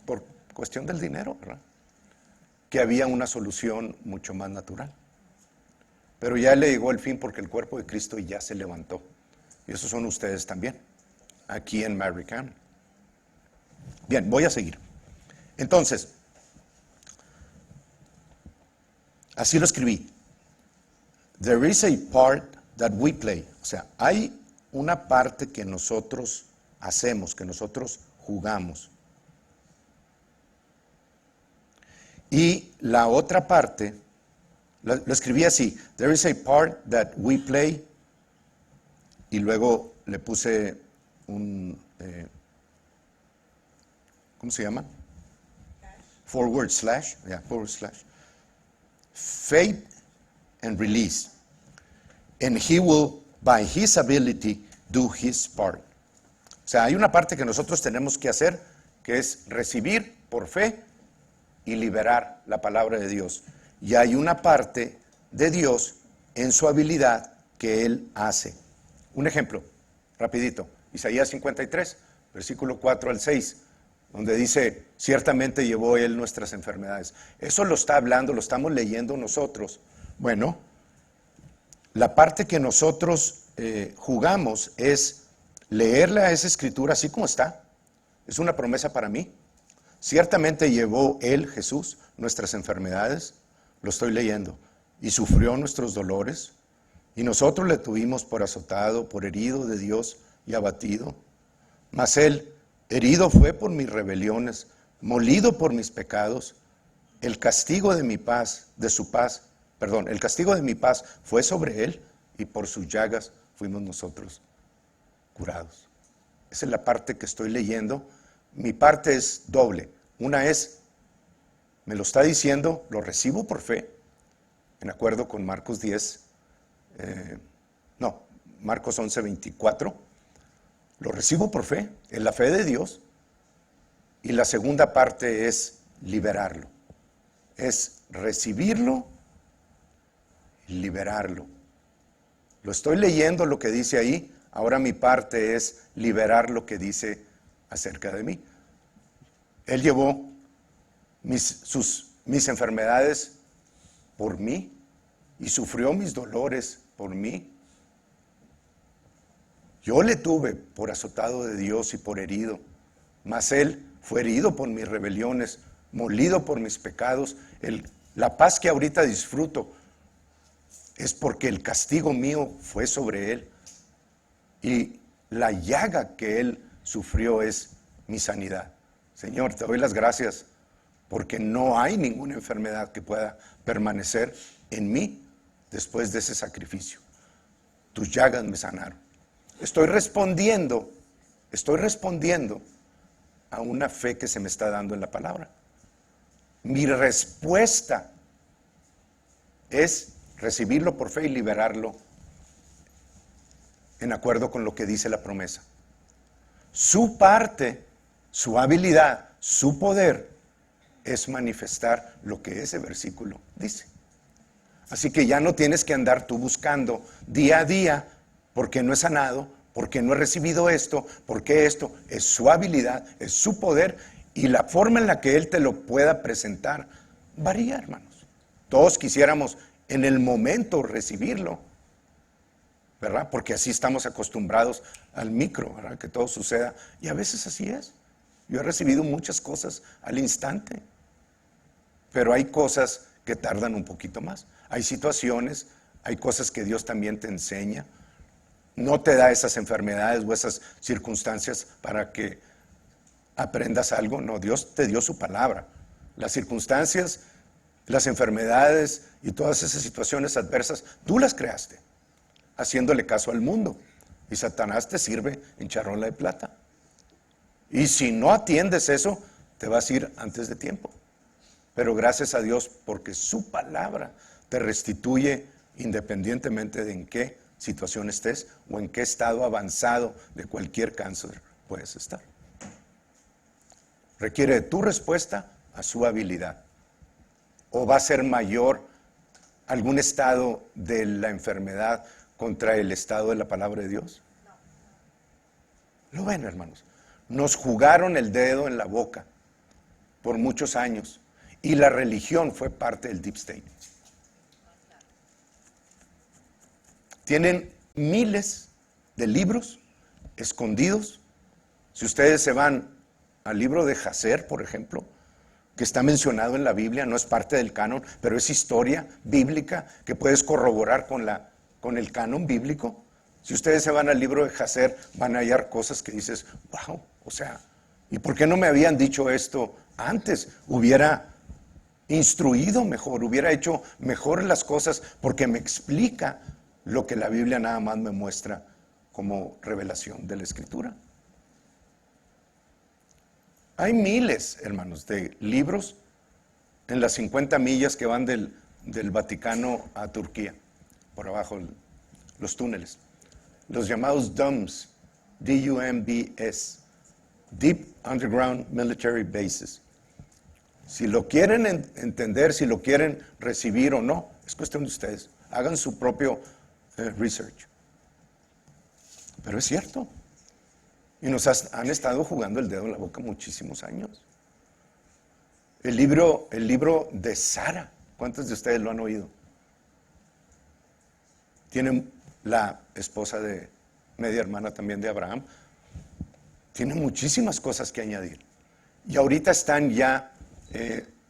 por cuestión del dinero, ¿verdad?, que había una solución mucho más natural. Pero ya le llegó el fin porque el cuerpo de Cristo ya se levantó. Y esos son ustedes también, aquí en Mary Cannon. Bien, voy a seguir. Entonces, así lo escribí. There is a part that we play. O sea, hay una parte que nosotros hacemos, que nosotros jugamos. Y la otra parte, lo escribí así. There is a part that we play. Y luego le puse un, ¿cómo se llama? Forward slash. Faith and release. And he will, by his ability, do his part. O sea, hay una parte que nosotros tenemos que hacer, que es recibir por fe y liberar la palabra de Dios. Y hay una parte de Dios en su habilidad que Él hace. Un ejemplo, rapidito. Isaías 53, versículo 4 al 6, donde dice, ciertamente llevó Él nuestras enfermedades. Eso lo está hablando, lo estamos leyendo nosotros. Bueno, la parte que nosotros jugamos es leerle a esa escritura así como está. Es una promesa para mí. Ciertamente llevó Él, Jesús, nuestras enfermedades, lo estoy leyendo, y sufrió nuestros dolores, y nosotros le tuvimos por azotado, por herido de Dios y abatido. Mas Él, herido fue por mis rebeliones, molido por mis pecados. El castigo de mi paz, el castigo de mi paz fue sobre Él, y por sus llagas fuimos nosotros curados. Esa es la parte que estoy leyendo. Mi parte es doble. Una es, me lo está diciendo, lo recibo por fe, en acuerdo con Marcos 11:24. Lo recibo por fe, en la fe de Dios. Y la segunda parte es liberarlo. Es recibirlo y liberarlo. Lo estoy leyendo lo que dice ahí. Ahora mi parte es liberar lo que dice acerca de mí. Él llevó mis enfermedades por mí y sufrió mis dolores por mí. Yo le tuve por azotado de Dios y por herido, mas Él fue herido por mis rebeliones, molido por mis pecados. La paz que ahorita disfruto es porque el castigo mío fue sobre Él. Y la llaga que Él sufrió es mi sanidad. Señor, te doy las gracias porque no hay ninguna enfermedad que pueda permanecer en mí después de ese sacrificio. Tus llagas me sanaron. Estoy respondiendo a una fe que se me está dando en la palabra. Mi respuesta es recibirlo por fe y liberarlo en acuerdo con lo que dice la promesa. Su parte, su habilidad, su poder es manifestar lo que ese versículo dice. Así que ya no tienes que andar tú buscando día a día por qué no he sanado, por qué no he recibido esto, por qué esto. Es su habilidad, es su poder, y la forma en la que Él te lo pueda presentar varía, hermanos. Todos quisiéramos en el momento recibirlo, ¿verdad? Porque así estamos acostumbrados al micro, ¿verdad? Que todo suceda, y a veces así es. Yo he recibido muchas cosas al instante, pero hay cosas que tardan un poquito más. Hay situaciones, hay cosas que Dios también te enseña. No te da esas enfermedades o esas circunstancias para que aprendas algo. No, Dios te dio su palabra. Las circunstancias, las enfermedades y todas esas situaciones adversas, tú las creaste, haciéndole caso al mundo. Y Satanás te sirve en charola de plata. Y si no atiendes eso, te vas a ir antes de tiempo. Pero gracias a Dios, porque su palabra te restituye independientemente de en qué situación estés o en qué estado avanzado de cualquier cáncer puedes estar. Requiere de tu respuesta a su habilidad. ¿O va a ser mayor algún estado de la enfermedad contra el estado de la palabra de Dios? Lo ven, hermanos. Nos jugaron el dedo en la boca por muchos años y la religión fue parte del Deep State. Tienen miles de libros escondidos. Si ustedes se van al libro de Jazer, por ejemplo, que está mencionado en la Biblia, no es parte del canon, pero es historia bíblica que puedes corroborar con el canon bíblico. Si ustedes se van al libro de Jazer, van a hallar cosas que dices, wow, o sea, ¿y por qué no me habían dicho esto antes? Hubiera instruido mejor, hubiera hecho mejor las cosas, porque me explica lo que la Biblia nada más me muestra como revelación de la Escritura. Hay miles, hermanos, de libros en las 50 millas que van del Vaticano a Turquía, por abajo los túneles, los llamados DUMBs, D-U-M-B-S, Deep Underground Military Bases. Si lo quieren entender, si lo quieren recibir o no, es cuestión de ustedes. Hagan su propio research. Pero es cierto. Y nos han estado jugando el dedo en la boca muchísimos años. El libro de Sara, ¿cuántos de ustedes lo han oído? Tiene la esposa de media hermana también de Abraham. Tiene muchísimas cosas que añadir. Y ahorita están ya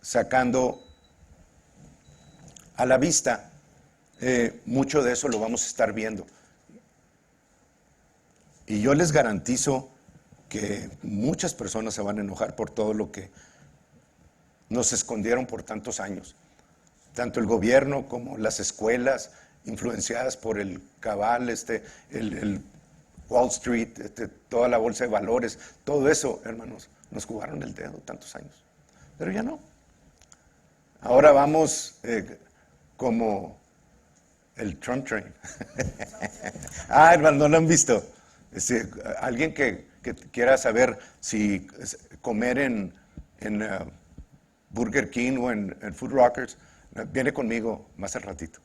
sacando a la vista. Mucho de eso lo vamos a estar viendo. Y yo les garantizo que muchas personas se van a enojar por todo lo que nos escondieron por tantos años. Tanto el gobierno como las escuelas, influenciadas por el cabal, el Wall Street, toda la bolsa de valores, todo eso, hermanos, nos jugaron el dedo tantos años. Pero ya no. Ahora vamos como el Trump Train. Hermano, ¿no lo han visto? Alguien que quiera saber si comer en Burger King o en Food Rockers, viene conmigo más al ratito.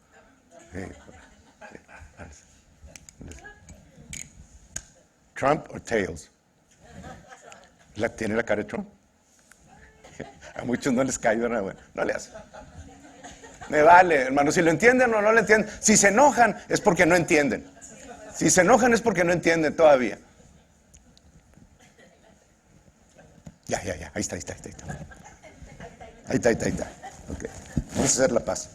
¿Trump o Tails? ¿Tiene la cara de Trump? A muchos no les cae, ¿verdad? Bueno, no le hace. Me vale, hermano, si lo entienden o no lo entienden. Si se enojan es porque no entienden. Si se enojan es porque no entienden todavía. Ya, ahí está. Ahí está. Okay. Vamos a hacer la paz.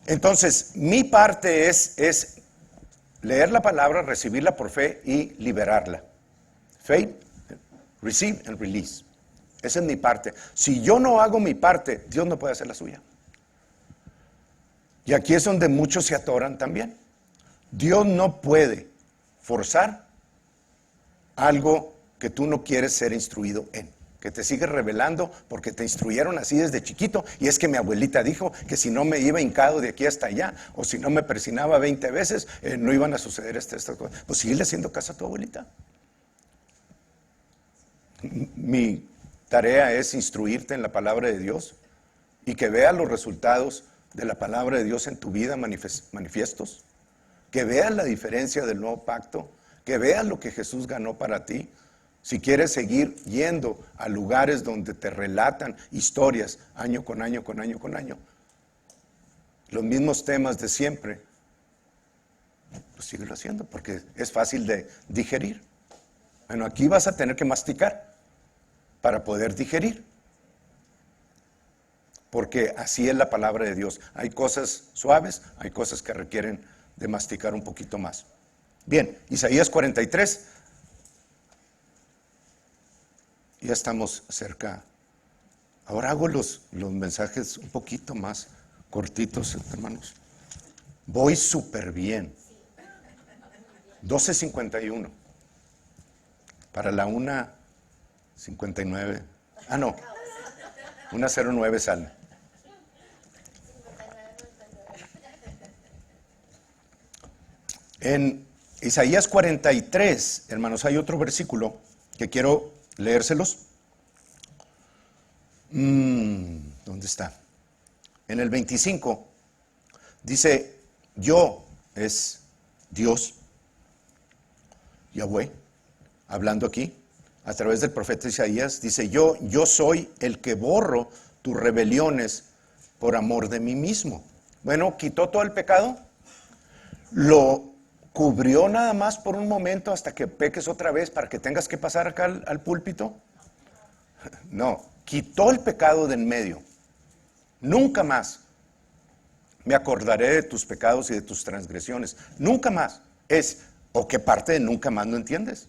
Entonces, mi parte es leer la palabra, recibirla por fe y liberarla. Faith, receive and release. Esa es mi parte. Si yo no hago mi parte, Dios no puede hacer la suya. Y aquí es donde muchos se atoran también. Dios no puede forzar algo que tú no quieres ser instruido en. que te sigues revelando porque te instruyeron así desde chiquito, y es que mi abuelita dijo que si no me iba hincado de aquí hasta allá, o si no me persinaba 20 veces, no iban a suceder estas cosas. Pues síguele haciendo caso a tu abuelita. Mi tarea es instruirte en la palabra de Dios y que veas los resultados de la palabra de Dios en tu vida manifiestos, que veas la diferencia del nuevo pacto, que veas lo que Jesús ganó para ti. Si quieres seguir yendo a lugares donde te relatan historias año con año, con año, con año, los mismos temas de siempre, pues síguelo haciendo porque es fácil de digerir. Bueno, aquí vas a tener que masticar para poder digerir, porque así es la palabra de Dios. Hay cosas suaves, hay cosas que requieren de masticar un poquito más. Bien, Isaías 43. Ya estamos cerca. Ahora hago los mensajes un poquito más cortitos, hermanos. Voy súper bien. 12:51. Para la 1:59. Ah, no. 1:09 sale. En Isaías 43, hermanos, hay otro versículo que quiero leérselos. ¿Dónde está? En el 25 dice: yo es Dios, Yahweh, hablando aquí a través del profeta Isaías. Dice: yo soy el que borro tus rebeliones por amor de mí mismo. Bueno, quitó todo el pecado, lo cubrió nada más por un momento hasta que peques otra vez para que tengas que pasar acá al púlpito. No, quitó el pecado de en medio. Nunca más me acordaré de tus pecados y de tus transgresiones. Nunca más. ¿O qué parte de nunca más no entiendes?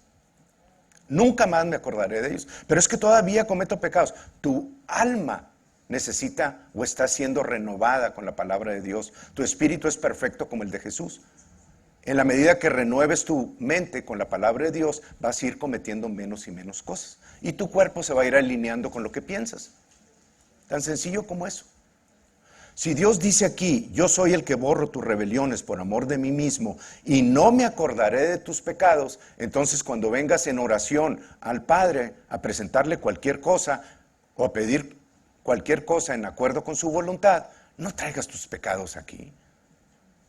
Nunca más me acordaré de ellos. Pero es que todavía cometo pecados. Tu alma necesita o está siendo renovada con la palabra de Dios. Tu espíritu es perfecto como el de Jesús. En la medida que renueves tu mente con la palabra de Dios, vas a ir cometiendo menos y menos cosas. Y tu cuerpo se va a ir alineando con lo que piensas. Tan sencillo como eso. Si Dios dice aquí: yo soy el que borro tus rebeliones por amor de mí mismo y no me acordaré de tus pecados, entonces cuando vengas en oración al Padre a presentarle cualquier cosa o a pedir cualquier cosa en acuerdo con su voluntad, no traigas tus pecados aquí.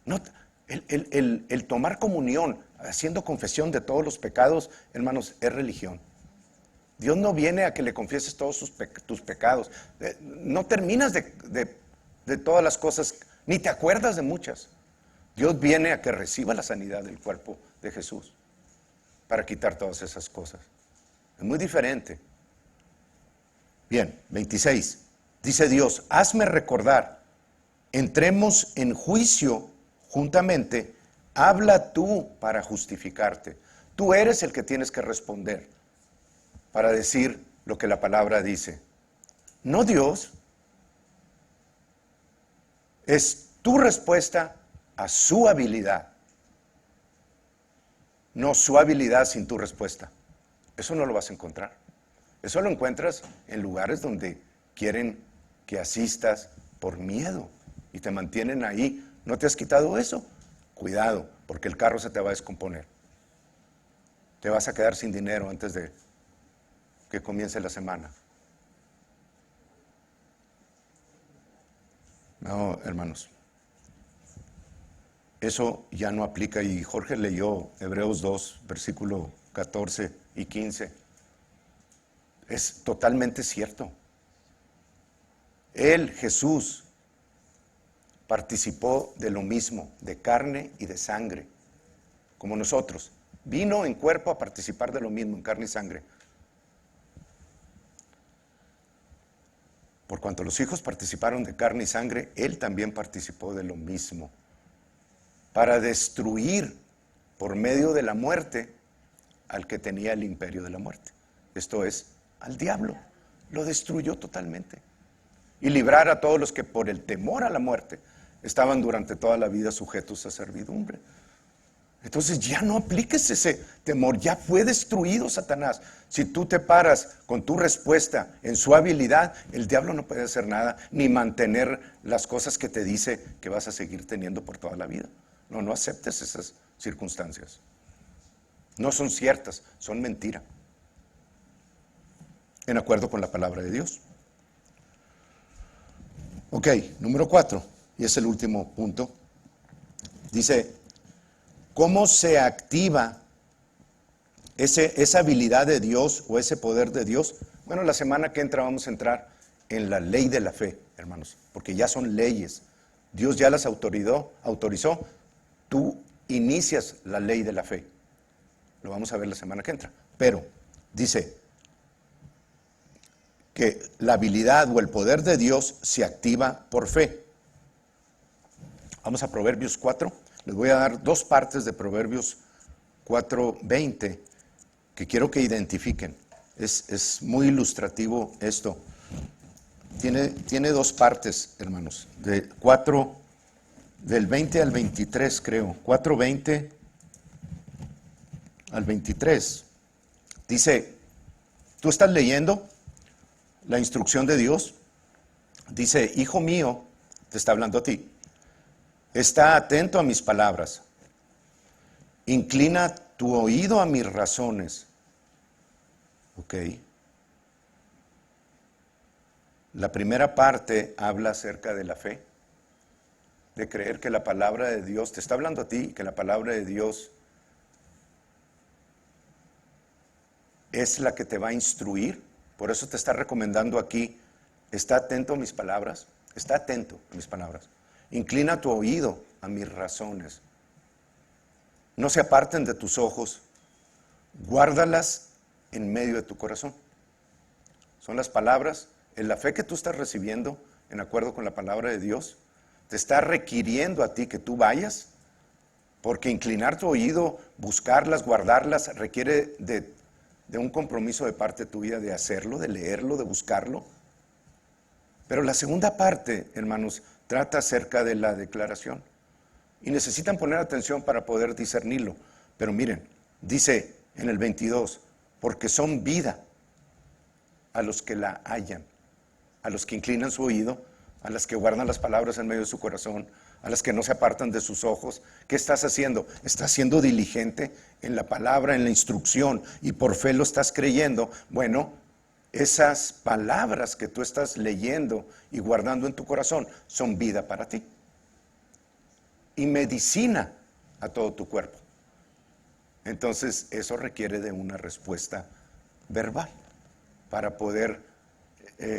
No, el tomar comunión, haciendo confesión de todos los pecados, hermanos, es religión. Dios no viene a que le confieses todos tus pecados. No terminas de todas las cosas, ni te acuerdas de muchas. Dios viene a que reciba la sanidad del cuerpo de Jesús para quitar todas esas cosas. Es muy diferente. Bien, 26. Dice Dios: hazme recordar, entremos en juicio juntamente, habla tú para justificarte. Tú eres el que tienes que responder para decir lo que la palabra dice. No Dios. Es tu respuesta a su habilidad. No su habilidad sin tu respuesta. Eso no lo vas a encontrar. Eso lo encuentras en lugares donde quieren que asistas por miedo y te mantienen ahí. ¿No te has quitado eso? Cuidado, porque el carro se te va a descomponer. Te vas a quedar sin dinero antes de que comience la semana. No, hermanos. Eso ya no aplica. Y Jorge leyó Hebreos 2, versículo 14 y 15. Es totalmente cierto. Él, Jesús, participó de lo mismo, de carne y de sangre, como nosotros. Vino en cuerpo a participar de lo mismo, en carne y sangre. Por cuanto los hijos participaron de carne y sangre, Él también participó de lo mismo, para destruir por medio de la muerte al que tenía el imperio de la muerte. Esto es, al diablo. Lo destruyó totalmente. Y librar a todos los que por el temor a la muerte estaban durante toda la vida sujetos a servidumbre. Entonces ya no apliques ese temor, ya fue destruido Satanás. Si tú te paras con tu respuesta en su habilidad, el diablo no puede hacer nada, ni mantener las cosas que te dice que vas a seguir teniendo por toda la vida. No, no aceptes esas circunstancias. No son ciertas, son mentira. En acuerdo con la palabra de Dios. Ok, número 4, y es el último punto. Dice, ¿cómo se activa esa habilidad de Dios o ese poder de Dios? Bueno, la semana que entra vamos a entrar en la ley de la fe, hermanos, porque ya son leyes. Dios ya las autorizó. Tú inicias la ley de la fe. Lo vamos a ver la semana que entra. Pero dice que la habilidad o el poder de Dios se activa por fe. Vamos a Proverbios 4. Les voy a dar dos partes de Proverbios 4:20 que quiero que identifiquen. Es muy ilustrativo esto. Tiene dos partes, hermanos. Del 20 al 23, creo. 4:20 al 23. Dice, ¿tú estás leyendo la instrucción de Dios? Dice, hijo mío, te está hablando a ti. Está atento a mis palabras. Inclina tu oído a mis razones. Ok. La primera parte habla acerca de la fe, de creer que la palabra de Dios te está hablando a ti, que la palabra de Dios es la que te va a instruir. Por eso te está recomendando aquí, está atento a mis palabras, está atento a mis palabras. Inclina tu oído a mis razones. No se aparten de tus ojos, guárdalas en medio de tu corazón. Son las palabras, en la fe que tú estás recibiendo, en acuerdo con la palabra de Dios, te está requiriendo a ti que tú vayas, porque inclinar tu oído, buscarlas, guardarlas, requiere de un compromiso de parte tuya de hacerlo, de leerlo, de buscarlo. Pero la segunda parte, hermanos, trata acerca de la declaración. Y necesitan poner atención para poder discernirlo. Pero miren, dice en el 22, porque son vida a los que la hallan, a los que inclinan su oído, a las que guardan las palabras en medio de su corazón, a las que no se apartan de sus ojos. ¿Qué estás haciendo? Estás siendo diligente en la palabra, en la instrucción, y por fe lo estás creyendo. Bueno, esas palabras que tú estás leyendo y guardando en tu corazón son vida para ti y medicina a todo tu cuerpo. Entonces eso requiere de una respuesta verbal para poder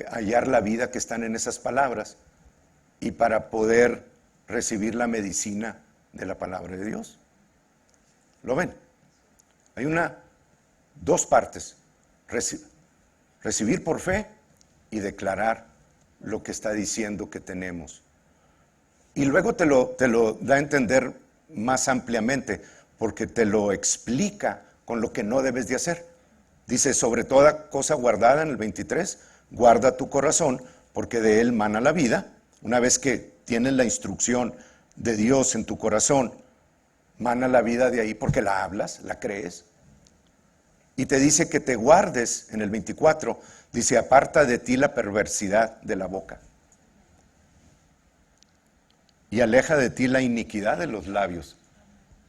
hallar la vida que están en esas palabras y para poder recibir la medicina de la palabra de Dios. ¿Lo ven? Hay dos partes: recibir por fe y declarar lo que está diciendo que tenemos. Y luego te lo da a entender más ampliamente, porque te lo explica con lo que no debes de hacer. Dice, sobre toda cosa guardada, en el 23, guarda tu corazón, porque de él mana la vida. Una vez que tienes la instrucción de Dios en tu corazón, mana la vida de ahí porque la hablas, la crees. Y te dice que te guardes, en el 24, dice, aparta de ti la perversidad de la boca. Y aleja de ti la iniquidad de los labios.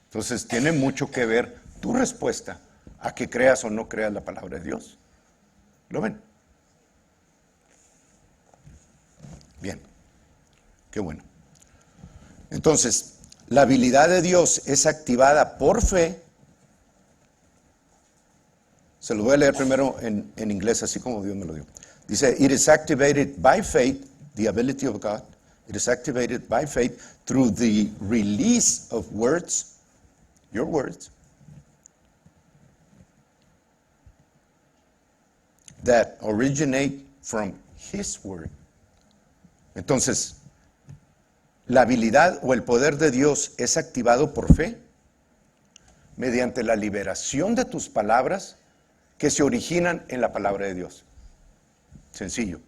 Entonces tiene mucho que ver tu respuesta a que creas o no creas la palabra de Dios. ¿Lo ven? Bien, qué bueno. Entonces, la habilidad de Dios es activada por fe. Se lo voy a leer primero en inglés, así como Dios me lo dio. Dice, it is activated by faith, the ability of God. It is activated by faith through the release of words, your words, that originate from His word. Entonces, la habilidad o el poder de Dios es activado por fe mediante la liberación de tus palabras que se originan en la palabra de Dios. Sencillo,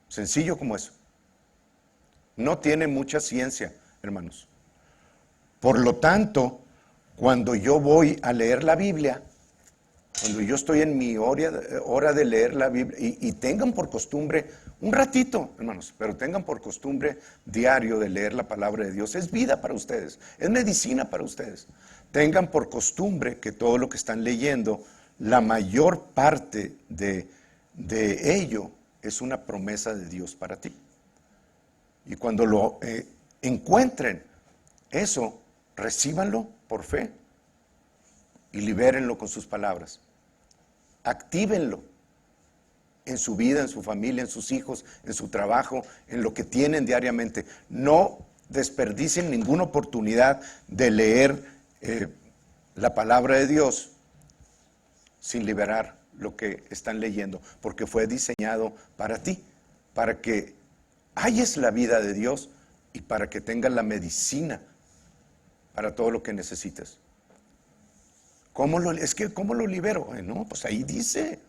sencillo como eso. No tiene mucha ciencia, hermanos. Por lo tanto, cuando yo voy a leer la Biblia, cuando yo estoy en mi hora de leer la Biblia, y tengan por costumbre, un ratito, hermanos, pero tengan por costumbre diario de leer la palabra de Dios. Es vida para ustedes, es medicina para ustedes. Tengan por costumbre que todo lo que están leyendo, la mayor parte de ello es una promesa de Dios para ti. Y cuando lo encuentren, eso, recíbanlo por fe y libérenlo con sus palabras. Actívenlo en su vida, en su familia, en sus hijos, en su trabajo, en lo que tienen diariamente. No desperdicien ninguna oportunidad de leer la palabra de Dios sin liberar lo que están leyendo, porque fue diseñado para ti, para que halles la vida de Dios y para que tengas la medicina para todo lo que necesites. ¿Cómo lo libero? No, pues ahí dice,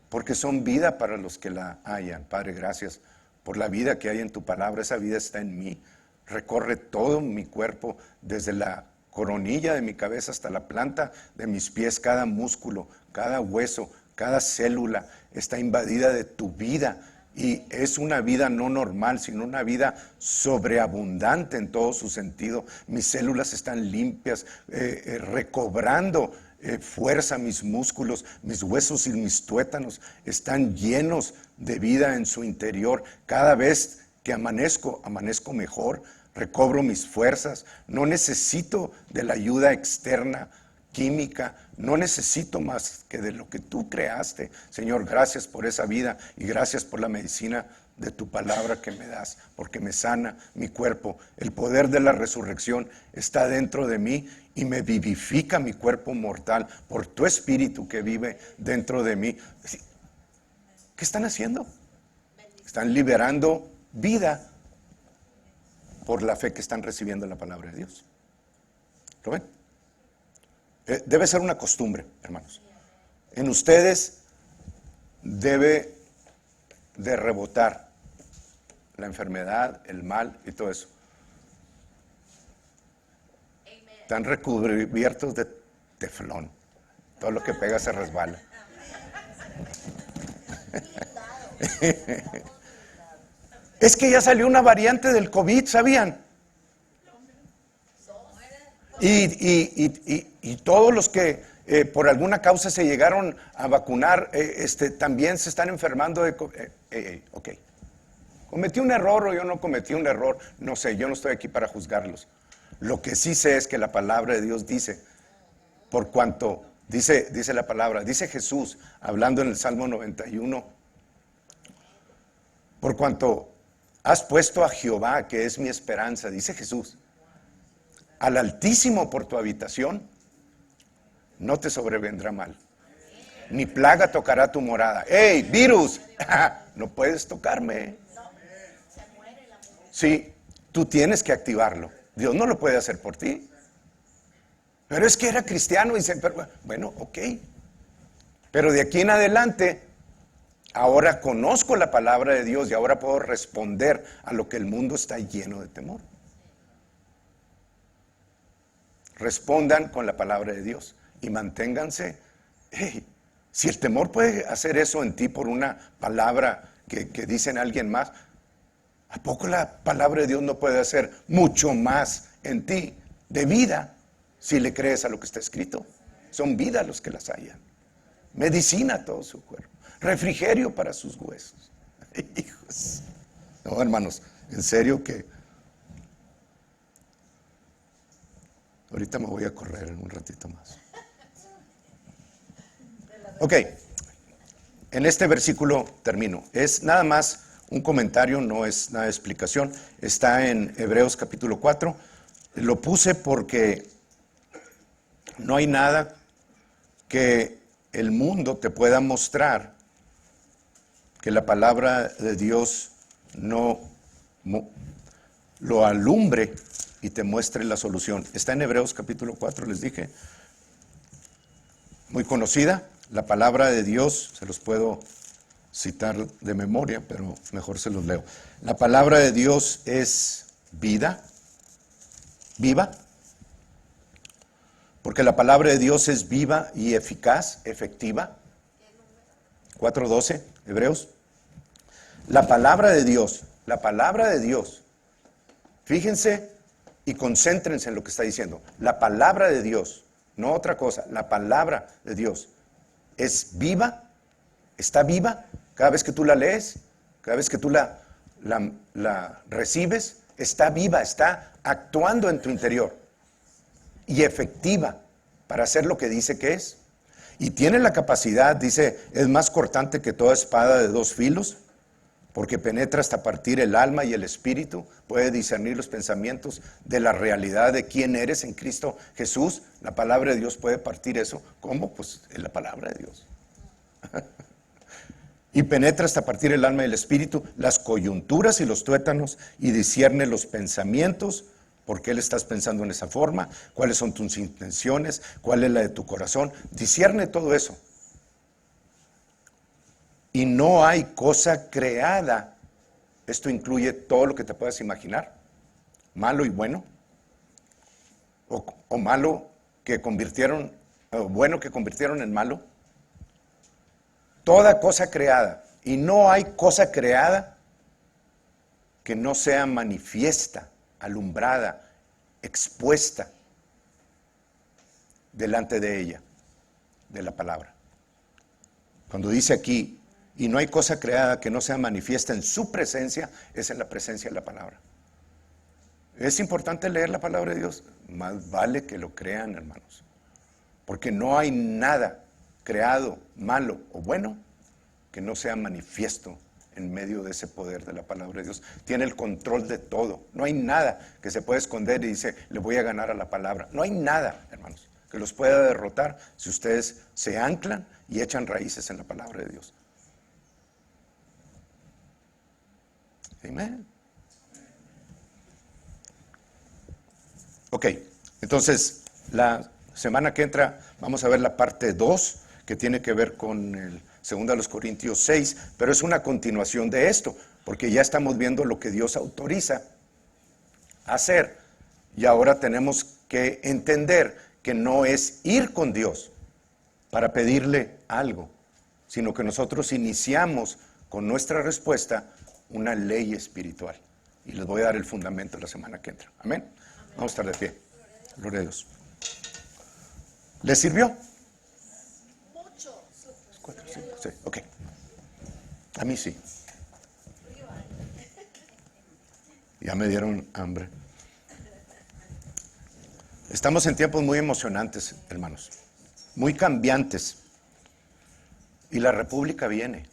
porque son vida para los que la hallan. Padre, gracias por la vida que hay en tu palabra. Esa vida está en mí, recorre todo mi cuerpo, desde la coronilla de mi cabeza hasta la planta de mis pies. Cada músculo, cada hueso, cada célula está invadida de tu vida. Y es una vida no normal, sino una vida sobreabundante en todo su sentido. Mis células están limpias, recobrando fuerza. Mis músculos, mis huesos y mis tuétanos están llenos de vida en su interior. Cada vez que amanezco mejor, recobro mis fuerzas. No necesito de la ayuda externa química, no necesito más que de lo que tú creaste. Señor, gracias por esa vida y gracias por la medicina de tu palabra que me das, porque me sana mi cuerpo. El poder de la resurrección está dentro de mí y me vivifica mi cuerpo mortal por tu espíritu que vive dentro de mí. ¿Qué están haciendo? Están liberando vida por la fe que están recibiendo en la palabra de Dios. ¿Lo ven? Debe ser una costumbre, hermanos. En ustedes debe de rebotar la enfermedad, el mal y todo eso. Están recubiertos de teflón. Todo lo que pega se resbala. Es que ya salió una variante del COVID, ¿sabían? Y todos los que por alguna causa se llegaron a vacunar, también se están enfermando de COVID. Ok. ¿Cometí un error o yo no cometí un error? No sé, yo no estoy aquí para juzgarlos. Lo que sí sé es que la palabra de Dios dice, por cuanto, dice la palabra, dice Jesús, hablando en el Salmo 91, por cuanto has puesto a Jehová, que es mi esperanza, dice Jesús, al Altísimo por tu habitación, no te sobrevendrá mal, ni plaga tocará tu morada. ¡Ey, virus! No puedes tocarme. Sí, tú tienes que activarlo. Dios no lo puede hacer por ti. Pero es que era cristiano y se enfermó. Bueno, ok. Pero de aquí en adelante, ahora conozco la palabra de Dios y ahora puedo responder a lo que el mundo está lleno de temor. Respondan con la palabra de Dios y manténganse. Hey, si el temor puede hacer eso en ti por una palabra que dicen alguien más, ¿a poco la palabra de Dios no puede hacer mucho más en ti de vida si le crees a lo que está escrito? Son vida los que las hallan, medicina a todo su cuerpo, refrigerio para sus huesos. Hijos, no, hermanos, en serio que ahorita me voy a correr en un ratito más. Ok, en este versículo termino. Es nada más un comentario, no es nada de explicación. Está en Hebreos capítulo 4. Lo puse porque no hay nada que el mundo te pueda mostrar que la palabra de Dios no lo alumbre y te muestre la solución. Está en Hebreos capítulo 4, les dije. Muy conocida, la palabra de Dios, se los puedo citar de memoria, pero mejor se los leo. La palabra de Dios es vida, viva, Porque la palabra de Dios es viva y eficaz, efectiva. 4:12, Hebreos. La palabra de Dios. Fíjense y concéntrense en lo que está diciendo. La palabra de Dios, no otra cosa, la palabra de Dios es viva, está viva. Cada vez que tú la lees, cada vez que tú la recibes, está viva, está actuando en tu interior. Y efectiva para hacer lo que dice que es. Y tiene la capacidad, dice, es más cortante que toda espada de 2 filos, porque penetra hasta partir el alma y el espíritu, puede discernir los pensamientos de la realidad de quién eres en Cristo Jesús. La palabra de Dios puede partir eso. ¿Cómo? Pues en la palabra de Dios. Y penetra hasta partir el alma y el espíritu, las coyunturas y los tuétanos, y discierne los pensamientos. ¿Por qué le estás pensando en esa forma? ¿Cuáles son tus intenciones? ¿Cuál es la de tu corazón? Discierne todo eso. Y no hay cosa creada. Esto incluye todo lo que te puedas imaginar, malo y bueno, o malo que convirtieron, o bueno que convirtieron en malo. Toda cosa creada. Y no hay cosa creada que no sea manifiesta, alumbrada, expuesta delante de ella, de la palabra. Cuando dice aquí, y no hay cosa creada que no sea manifiesta en su presencia, es en la presencia de la palabra. Es importante leer la palabra de Dios. Más vale que lo crean, hermanos. Porque no hay nada creado, malo o bueno, que no sea manifiesto en medio de ese poder de la palabra de Dios. Tiene el control de todo. No hay nada que se pueda esconder y dice, le voy a ganar a la palabra. No hay nada, hermanos, que los pueda derrotar si ustedes se anclan y echan raíces en la palabra de Dios. Amén. Ok, entonces la semana que entra vamos a ver la parte 2, que tiene que ver con el 2 Corintios 6, pero es una continuación de esto, porque ya estamos viendo lo que Dios autoriza a hacer, y ahora tenemos que entender que no es ir con Dios para pedirle algo, sino que nosotros iniciamos con nuestra respuesta una ley espiritual. Y les voy a dar el fundamento la semana que entra. Amén. Vamos a estar de pie. Gloria a Dios. ¿Les sirvió? Mucho. 4, 5, 6. Ok. A mí sí. Ya me dieron hambre. Estamos en tiempos muy emocionantes, hermanos. Muy cambiantes. Y la República viene.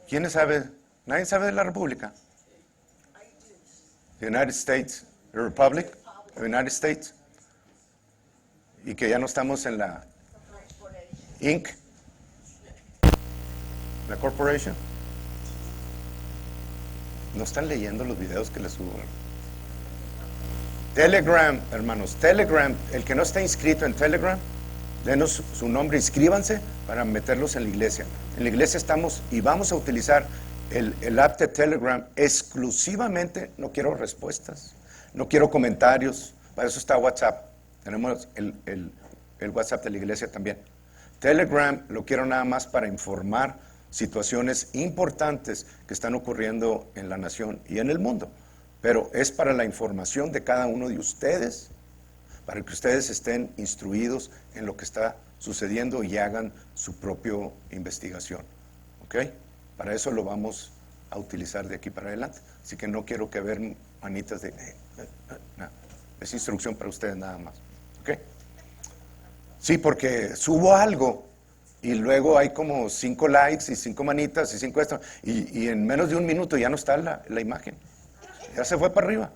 ¿Quién sabe? ¿Nadie sabe de la República? The United States, the Republic, the United States. Y que ya no estamos en la Inc., la Corporation. No están leyendo los videos que les subo. Telegram, hermanos, Telegram. El que no está inscrito en Telegram, denos su nombre, inscríbanse para meterlos en la iglesia. En la iglesia estamos y vamos a utilizar el app de Telegram exclusivamente. No quiero respuestas, no quiero comentarios, para eso está WhatsApp. Tenemos el WhatsApp de la iglesia también. Telegram lo quiero nada más para informar situaciones importantes que están ocurriendo en la nación y en el mundo. Pero es para la información de cada uno de ustedes, para que ustedes estén instruidos en lo que está sucediendo y hagan su propia investigación. ¿Ok? Para eso lo vamos a utilizar de aquí para adelante. Así que no quiero que ver manitas de... no. Es instrucción para ustedes nada más. ¿Ok? Sí, porque subo algo y luego hay como 5 likes y 5 manitas y 5 esto. Y en menos de un minuto ya no está la imagen. Ya se fue para arriba.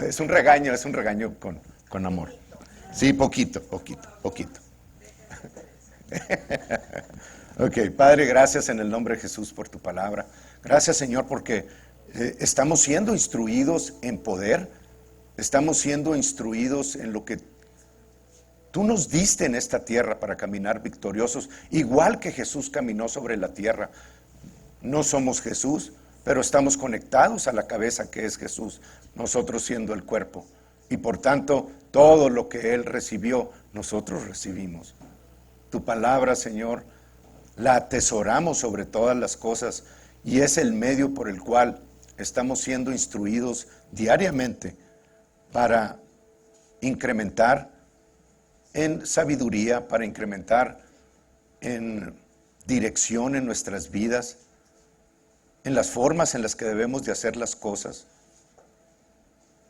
Es un regaño con amor. Sí, poquito. Ok, Padre, gracias en el nombre de Jesús por tu palabra. Gracias, Señor, porque estamos siendo instruidos en poder. Estamos siendo instruidos en lo que tú nos diste en esta tierra para caminar victoriosos, igual que Jesús caminó sobre la tierra. No somos Jesús, pero estamos conectados a la cabeza que es Jesús, nosotros siendo el cuerpo. Y por tanto, todo lo que Él recibió, nosotros recibimos. Tu palabra, Señor, la atesoramos sobre todas las cosas y es el medio por el cual estamos siendo instruidos diariamente para incrementar en sabiduría, para incrementar en dirección en nuestras vidas, en las formas en las que debemos de hacer las cosas.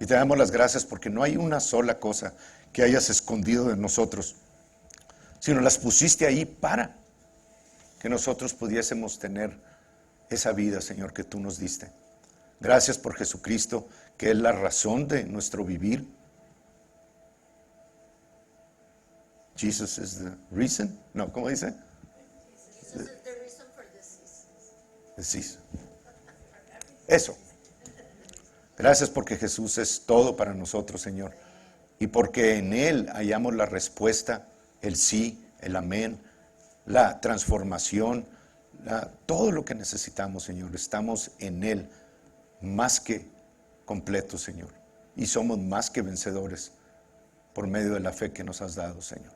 Y te damos las gracias porque no hay una sola cosa que hayas escondido de nosotros, sino las pusiste ahí para que nosotros pudiésemos tener esa vida, Señor, que tú nos diste. Gracias por Jesucristo, que es la razón de nuestro vivir. Jesus is the reason. No, ¿cómo dice? Jesus is the reason for this season. The season. Eso. Gracias porque Jesús es todo para nosotros, Señor. Y porque en Él hallamos la respuesta, el sí, el amén, la transformación, todo lo que necesitamos, Señor. Estamos en Él más que completos, Señor. Y somos más que vencedores por medio de la fe que nos has dado, Señor.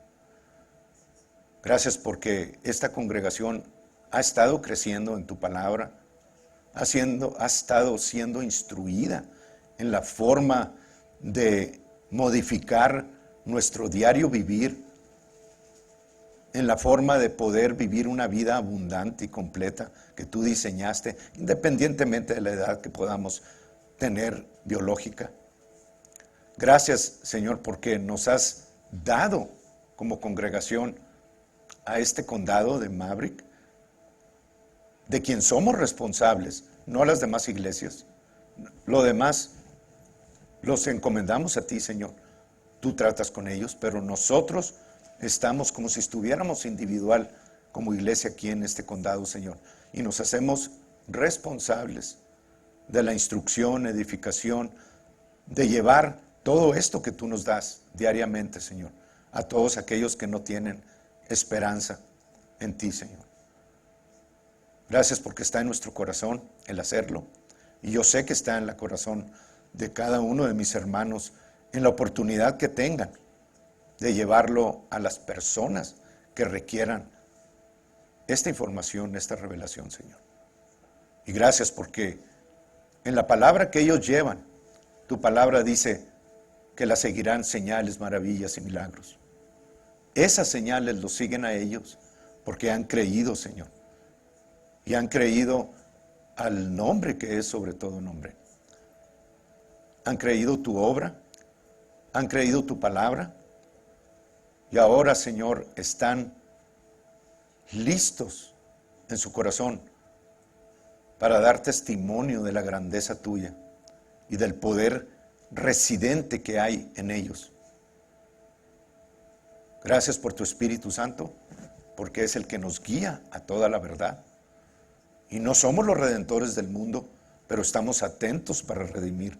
Gracias porque esta congregación ha estado creciendo en tu palabra, ha estado siendo instruida en la forma de modificar nuestro diario vivir, en la forma de poder vivir una vida abundante y completa que tú diseñaste, independientemente de la edad que podamos tener biológica. Gracias, Señor, porque nos has dado como congregación a este condado de Maverick, de quien somos responsables, no a las demás iglesias. Lo demás los encomendamos a ti, Señor. Tú tratas con ellos, pero nosotros estamos como si estuviéramos individual como iglesia aquí en este condado, Señor. Y nos hacemos responsables de la instrucción, edificación, de llevar todo esto que tú nos das diariamente, Señor, a todos aquellos que no tienen esperanza en ti, Señor. Gracias porque está en nuestro corazón el hacerlo. Y yo sé que está en el corazón de cada uno de mis hermanos en la oportunidad que tengan de llevarlo a las personas que requieran esta información, esta revelación, Señor. Y gracias porque en la palabra que ellos llevan, tu palabra dice que la seguirán señales, maravillas y milagros. Esas señales los siguen a ellos porque han creído, Señor. Y han creído al nombre que es sobre todo nombre. Han creído tu obra, han creído tu palabra. Y ahora, Señor, están listos en su corazón para dar testimonio de la grandeza tuya y del poder residente que hay en ellos. Gracias por tu Espíritu Santo, porque es el que nos guía a toda la verdad. Y no somos los redentores del mundo, pero estamos atentos para redimir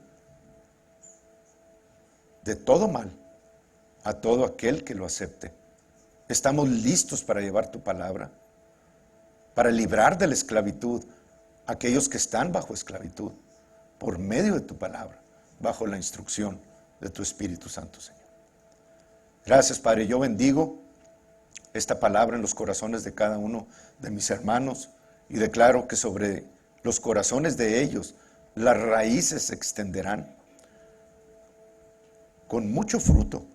de todo mal a todo aquel que lo acepte. Estamos listos para llevar tu palabra, para librar de la esclavitud a aquellos que están bajo esclavitud, por medio de tu palabra, bajo la instrucción de tu Espíritu Santo, Señor. Gracias, Padre. Yo bendigo esta palabra en los corazones de cada uno de mis hermanos y declaro que sobre los corazones de ellos las raíces se extenderán con mucho fruto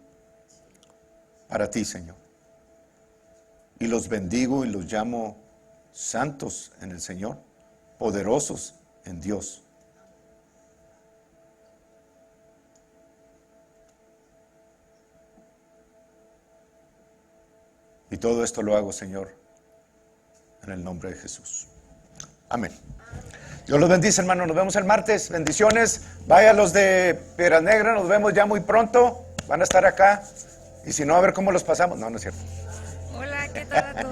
para ti, Señor. Y los bendigo y los llamo santos en el Señor, poderosos en Dios. Y todo esto lo hago, Señor, en el nombre de Jesús. Amén. Dios los bendice, hermano. Nos vemos el martes. Bendiciones. Vaya los de Piedras Negras. Nos vemos ya muy pronto. Van a estar acá. Y si no, a ver cómo los pasamos. No, no es cierto. Hola, ¿qué tal a todos?